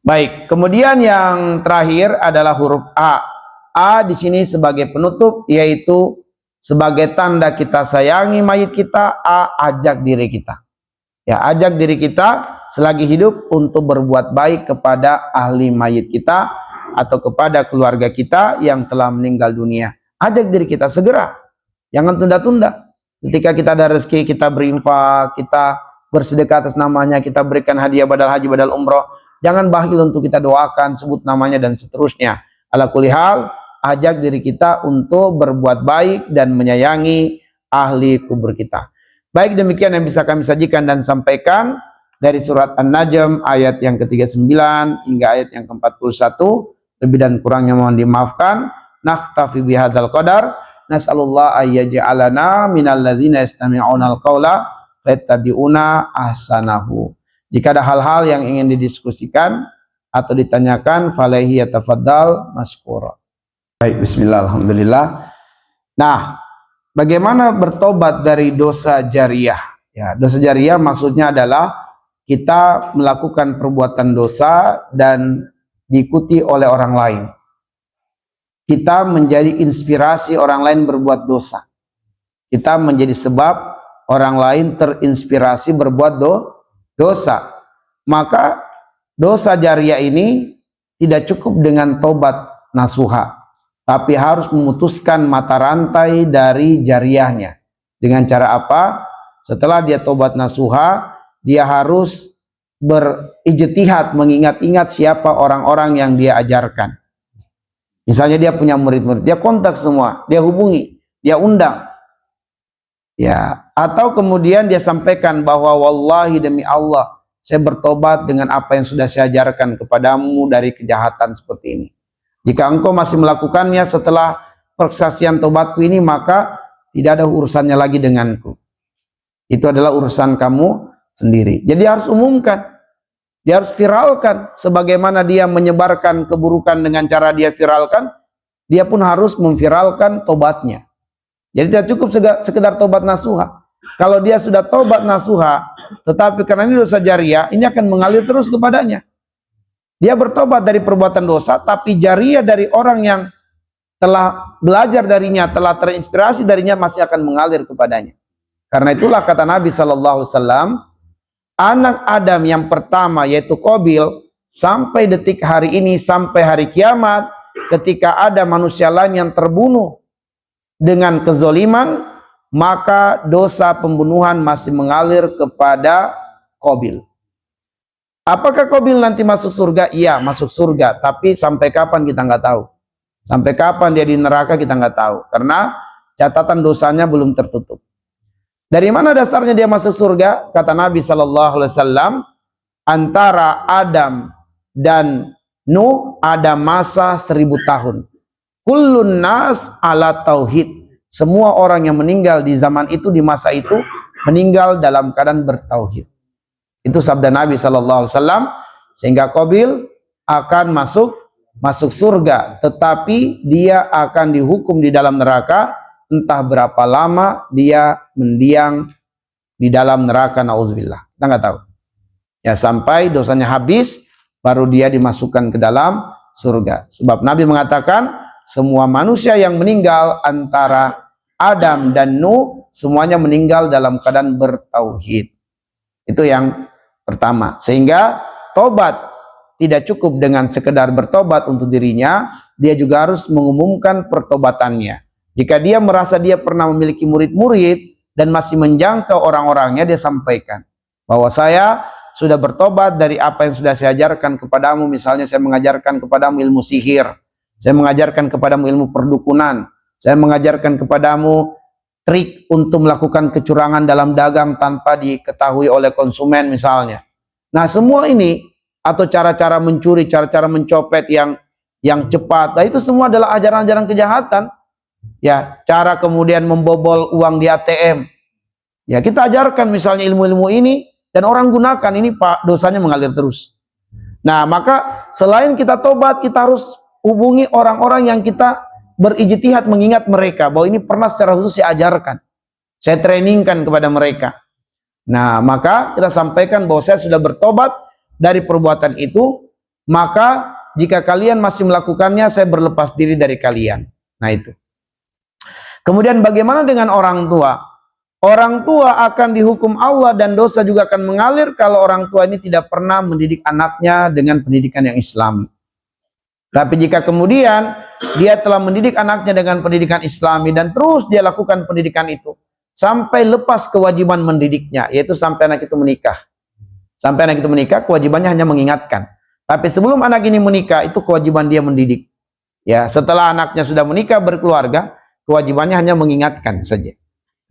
Speaker 1: Baik, kemudian yang terakhir adalah huruf A. A di sini sebagai penutup, yaitu sebagai tanda kita sayangi mayit kita. A, ajak diri kita. Ya, ajak diri kita selagi hidup untuk berbuat baik kepada ahli mayit kita atau kepada keluarga kita yang telah meninggal dunia. Ajak diri kita segera. Jangan tunda-tunda. Ketika kita ada rezeki, kita berinfak, kita bersedekah atas namanya, kita berikan hadiah badal haji, badal umroh. Jangan bakhil untuk kita doakan, sebut namanya dan seterusnya. Ala kulli hal, ajak diri kita untuk berbuat baik dan menyayangi ahli kubur kita. Baik, demikian yang bisa kami sajikan dan sampaikan dari surat An-Najm ayat yang ke-39 hingga ayat yang ke-41. Lebih dan kurangnya mohon dimaafkan. Nakhtafi bihadzal qadar. Nas'alullah ayyaj'alana minal ladzina yastami'unal qawla fayattabi'una ahsanahu. Jika ada hal-hal yang ingin didiskusikan atau ditanyakan, falaihi yatafaddal maskura. Baik, bismillah, alhamdulillah. Nah, bagaimana bertobat dari dosa jariyah? Ya, dosa jariyah maksudnya adalah kita melakukan perbuatan dosa dan diikuti oleh orang lain. Kita menjadi inspirasi orang lain berbuat dosa. Kita menjadi sebab orang lain terinspirasi berbuat dosa. Maka dosa jariyah ini tidak cukup dengan tobat nasuha, tapi harus memutuskan mata rantai dari jariyahnya. Dengan cara apa? Setelah dia tobat nasuha, dia harus berijtihad, mengingat-ingat siapa orang-orang yang dia ajarkan. Misalnya dia punya murid-murid, dia kontak semua, dia hubungi, dia undang. Ya, atau kemudian dia sampaikan bahwa wallahi demi Allah, saya bertobat dengan apa yang sudah saya ajarkan kepadamu dari kejahatan seperti ini. Jika engkau masih melakukannya setelah persaksian tobatku ini, maka tidak ada urusannya lagi denganku. Itu adalah urusan kamu sendiri. Jadi harus umumkan. Dia harus viralkan. Sebagaimana dia menyebarkan keburukan dengan cara dia viralkan, dia pun harus memviralkan tobatnya. Jadi tidak cukup sekedar tobat nasuha. Kalau dia sudah tobat nasuha, tetapi karena ini dosa jariyah, ini akan mengalir terus kepadanya. Dia bertobat dari perbuatan dosa, tapi jariyah dari orang yang telah belajar darinya, telah terinspirasi darinya masih akan mengalir kepadanya. Karena itulah kata Nabi SAW, anak Adam yang pertama yaitu Qabil, sampai detik hari ini, sampai hari kiamat, ketika ada manusia lain yang terbunuh dengan kezoliman, maka dosa pembunuhan masih mengalir kepada Qabil. Apakah Qabil nanti masuk surga? Iya, masuk surga. Tapi sampai kapan kita nggak tahu. Sampai kapan dia di neraka kita nggak tahu. Karena catatan dosanya belum tertutup. Dari mana dasarnya dia masuk surga? Kata Nabi SAW, antara Adam dan Nuh ada masa 1000 tahun. Kullun nas ala tauhid. Semua orang yang meninggal di zaman itu, di masa itu, meninggal dalam keadaan bertauhid. Itu sabda Nabi SAW. Sehingga Qabil akan masuk surga, tetapi dia akan dihukum di dalam neraka. Entah berapa lama dia mendiang di dalam neraka, nauzubillah. Kita nggak tahu. Ya, sampai dosanya habis, baru dia dimasukkan ke dalam surga. Sebab Nabi mengatakan, semua manusia yang meninggal antara Adam dan Nuh, semuanya meninggal dalam keadaan bertauhid. Itu yang pertama. Sehingga tobat tidak cukup dengan sekedar bertobat untuk dirinya, dia juga harus mengumumkan pertobatannya. Jika dia merasa dia pernah memiliki murid-murid dan masih menjangkau orang-orangnya, dia sampaikan bahwa saya sudah bertobat dari apa yang sudah saya ajarkan kepadamu. Misalnya saya mengajarkan kepadamu ilmu sihir, saya mengajarkan kepadamu ilmu perdukunan, saya mengajarkan kepadamu trik untuk melakukan kecurangan dalam dagang tanpa diketahui oleh konsumen misalnya. Nah, semua ini atau cara-cara mencuri, cara-cara mencopet yang cepat, nah itu semua adalah ajaran-ajaran kejahatan. Ya, cara kemudian membobol uang di ATM. Ya, kita ajarkan misalnya ilmu-ilmu ini dan orang gunakan ini, Pak, dosanya mengalir terus. Nah, maka selain kita tobat, kita harus hubungi orang-orang yang kita berijtihad mengingat mereka bahwa ini pernah secara khusus saya ajarkan. Saya trainingkan kepada mereka. Nah, maka kita sampaikan bahwa saya sudah bertobat dari perbuatan itu, maka jika kalian masih melakukannya, saya berlepas diri dari kalian. Nah, itu. Kemudian bagaimana dengan orang tua? Orang tua akan dihukum Allah dan dosa juga akan mengalir kalau orang tua ini tidak pernah mendidik anaknya dengan pendidikan yang islami. Tapi jika kemudian dia telah mendidik anaknya dengan pendidikan islami dan terus dia lakukan pendidikan itu sampai lepas kewajiban mendidiknya, yaitu sampai anak itu menikah. Sampai anak itu menikah, kewajibannya hanya mengingatkan. Tapi sebelum anak ini menikah, itu kewajiban dia mendidik. Ya, setelah anaknya sudah menikah berkeluarga, kewajibannya hanya mengingatkan saja.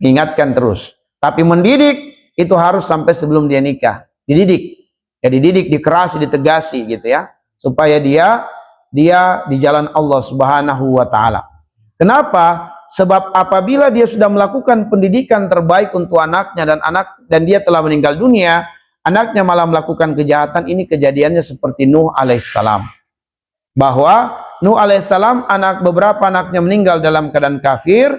Speaker 1: Ingatkan terus. Tapi mendidik itu harus sampai sebelum dia nikah. Dididik. Ya dididik, dikerasi, ditegasi gitu ya. Supaya dia di jalan Allah Subhanahu wa taala. Kenapa? Sebab apabila dia sudah melakukan pendidikan terbaik untuk anaknya dan dia telah meninggal dunia, anaknya malah melakukan kejahatan, ini kejadiannya seperti Nuh alaihissalam. Bahwa Nuh alaihissalam beberapa anaknya meninggal dalam keadaan kafir,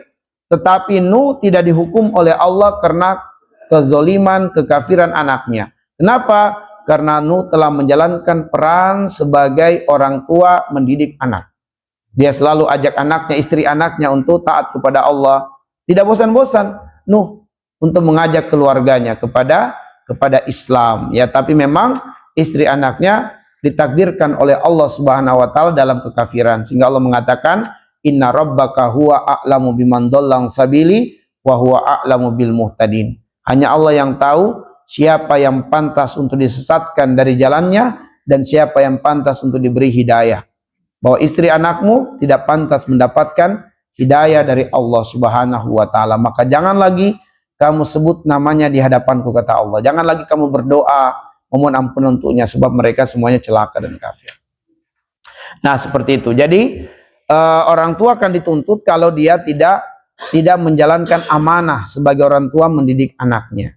Speaker 1: tetapi Nuh tidak dihukum oleh Allah karena kezoliman, kekafiran anaknya. Kenapa? Karena Nuh telah menjalankan peran sebagai orang tua mendidik anak. Dia selalu ajak anaknya, istri anaknya untuk taat kepada Allah. Tidak bosan-bosan Nuh untuk mengajak keluarganya kepada Islam. Ya, tapi memang istri anaknya ditakdirkan oleh Allah Subhanahu wa taala dalam kekafiran. Sehingga Allah mengatakan, "Inna rabbaka huwa a'lamu biman dhallan sabili wa huwa a'lamu bil muhtadin." Hanya Allah yang tahu siapa yang pantas untuk disesatkan dari jalannya dan siapa yang pantas untuk diberi hidayah. Bahwa istri anakmu tidak pantas mendapatkan hidayah dari Allah Subhanahu wa taala. Maka jangan lagi kamu sebut namanya di hadapanku, kata Allah. Jangan lagi kamu berdoa memohon ampun untuknya, sebab mereka semuanya celaka dan kafir. Nah, seperti itu. Jadi orang tua akan dituntut kalau dia tidak menjalankan amanah sebagai orang tua mendidik anaknya.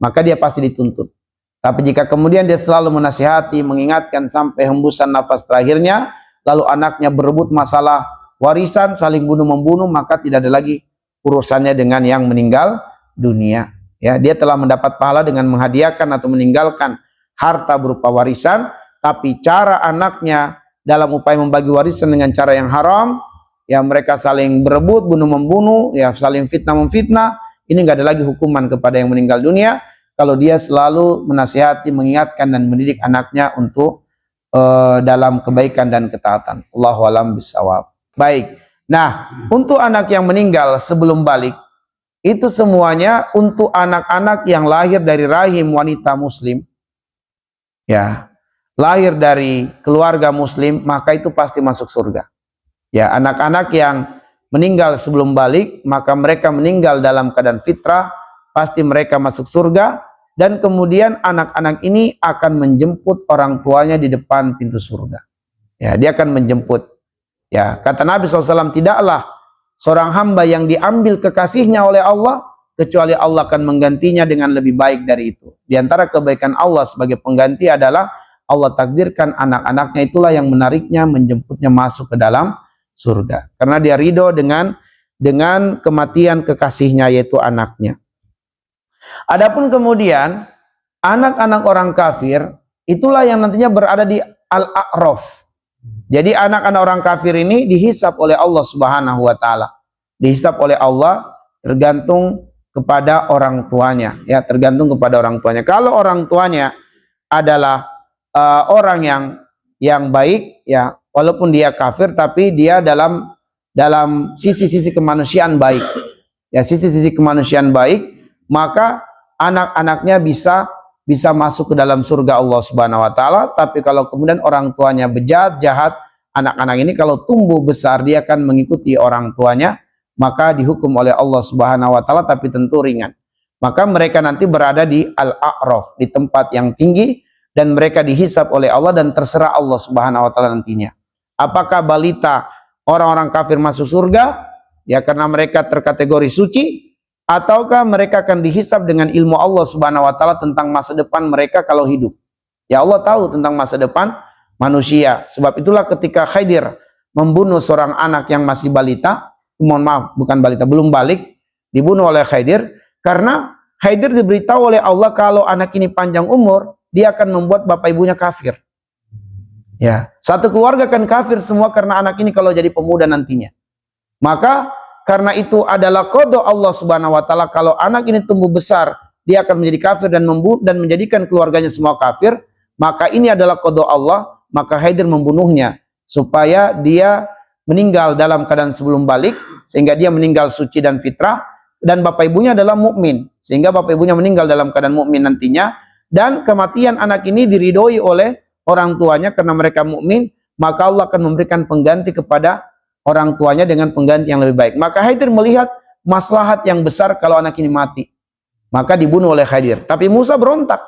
Speaker 1: Maka dia pasti dituntut. Tapi jika kemudian dia selalu menasihati, mengingatkan sampai hembusan nafas terakhirnya, lalu anaknya berebut masalah warisan, saling bunuh-membunuh, maka tidak ada lagi urusannya dengan yang meninggal dunia. Ya, dia telah mendapat pahala dengan menghadiahkan atau meninggalkan harta berupa warisan, tapi cara anaknya dalam upaya membagi warisan dengan cara yang haram, ya mereka saling berebut, bunuh-membunuh, ya saling fitnah-memfitnah, ini nggak ada lagi hukuman kepada yang meninggal dunia kalau dia selalu menasihati, mengingatkan dan mendidik anaknya untuk dalam kebaikan dan ketaatan. Allahu a'lam bishawab. Baik. Nah, untuk anak yang meninggal sebelum balik, itu semuanya untuk anak-anak yang lahir dari rahim wanita muslim. Ya, lahir dari keluarga muslim, maka itu pasti masuk surga. Ya, anak-anak yang meninggal sebelum balik, maka mereka meninggal dalam keadaan fitrah, pasti mereka masuk surga. Dan kemudian anak-anak ini akan menjemput orang tuanya di depan pintu surga. Ya, dia akan menjemput. Ya, kata Nabi SAW, tidaklah seorang hamba yang diambil kekasihnya oleh Allah, kecuali Allah akan menggantinya dengan lebih baik dari itu. Di antara kebaikan Allah sebagai pengganti adalah Allah takdirkan anak-anaknya itulah yang menariknya, menjemputnya masuk ke dalam surga. Karena dia ridho dengan kematian kekasihnya, yaitu anaknya. Adapun kemudian anak-anak orang kafir itulah yang nantinya berada di Al-A'raf. Jadi anak-anak orang kafir ini dihisab oleh Allah Subhanahu wa taala. Dihisab oleh Allah tergantung kepada orang tuanya, ya, tergantung kepada orang tuanya. Kalau orang tuanya adalah orang yang baik, ya, walaupun dia kafir tapi dia dalam sisi-sisi kemanusiaan baik. Ya, sisi-sisi kemanusiaan baik, maka anak-anaknya bisa masuk ke dalam surga Allah Subhanahu wa taala. Tapi kalau kemudian orang tuanya bejat, jahat, anak-anak ini kalau tumbuh besar dia akan mengikuti orang tuanya, maka dihukum oleh Allah Subhanahu wa taala, tapi tentu ringan. Maka mereka nanti berada di Al-A'raf, di tempat yang tinggi, dan mereka dihisab oleh Allah dan terserah Allah Subhanahu wa taala nantinya. Apakah balita orang-orang kafir masuk surga? Ya, karena mereka terkategori suci, ataukah mereka akan dihisab dengan ilmu Allah Subhanahu wa taala tentang masa depan mereka kalau hidup. Ya, Allah tahu tentang masa depan manusia. Sebab itulah ketika Khidir membunuh seorang anak yang masih balita, mohon maaf, bukan balita, belum balik, dibunuh oleh Khidir, karena Khidir diberitahu oleh Allah kalau anak ini panjang umur, dia akan membuat bapak ibunya kafir. Ya, satu keluarga kan kafir semua karena anak ini kalau jadi pemuda nantinya. Maka karena itu adalah qada Allah Subhanahu wa taala, kalau anak ini tumbuh besar dia akan menjadi kafir dan menjadikan keluarganya semua kafir, maka ini adalah qada Allah, maka Khidir membunuhnya supaya dia meninggal dalam keadaan sebelum balik, sehingga dia meninggal suci dan fitrah, dan bapak ibunya adalah mukmin, sehingga bapak ibunya meninggal dalam keadaan mukmin nantinya, dan kematian anak ini diridhoi oleh orang tuanya karena mereka mukmin, maka Allah akan memberikan pengganti kepada orang tuanya dengan pengganti yang lebih baik. Maka Khidir melihat maslahat yang besar kalau anak ini mati, maka dibunuh oleh Khidir. Tapi Musa berontak.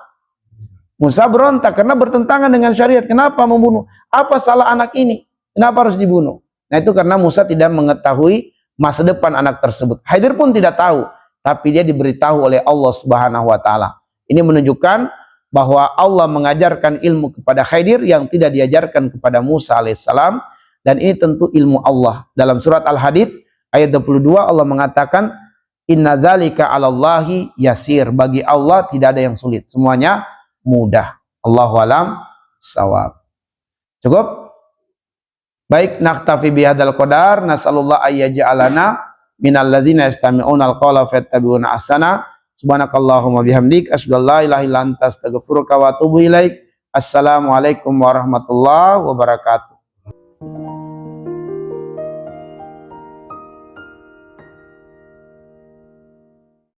Speaker 1: Musa berontak karena bertentangan dengan syariat. Kenapa membunuh? Apa salah anak ini? Kenapa harus dibunuh? Nah, itu karena Musa tidak mengetahui masa depan anak tersebut. Khidir pun tidak tahu, tapi dia diberitahu oleh Allah Subhanahu wa taala. Ini menunjukkan bahwa Allah mengajarkan ilmu kepada Khidir yang tidak diajarkan kepada Musa alaihissalam, dan ini tentu ilmu Allah. Dalam surat Al-Hadid ayat 22 Allah mengatakan, inna dzalika 'alallahi yasir. Bagi Allah tidak ada yang sulit, semuanya mudah. Allahu alam shawab. Cukup? Baik, naktafi bihadzal qadar. Nasallallahu ayyaj'alana minal ladzina yastami'una al-qawla fayattabi'una ahsana. Subhanakallahumma bihamdik asyhadu an la ilaha illa anta astaghfiruka wa atubu ilaik. Assalamualaikum warahmatullahi wabarakatuh.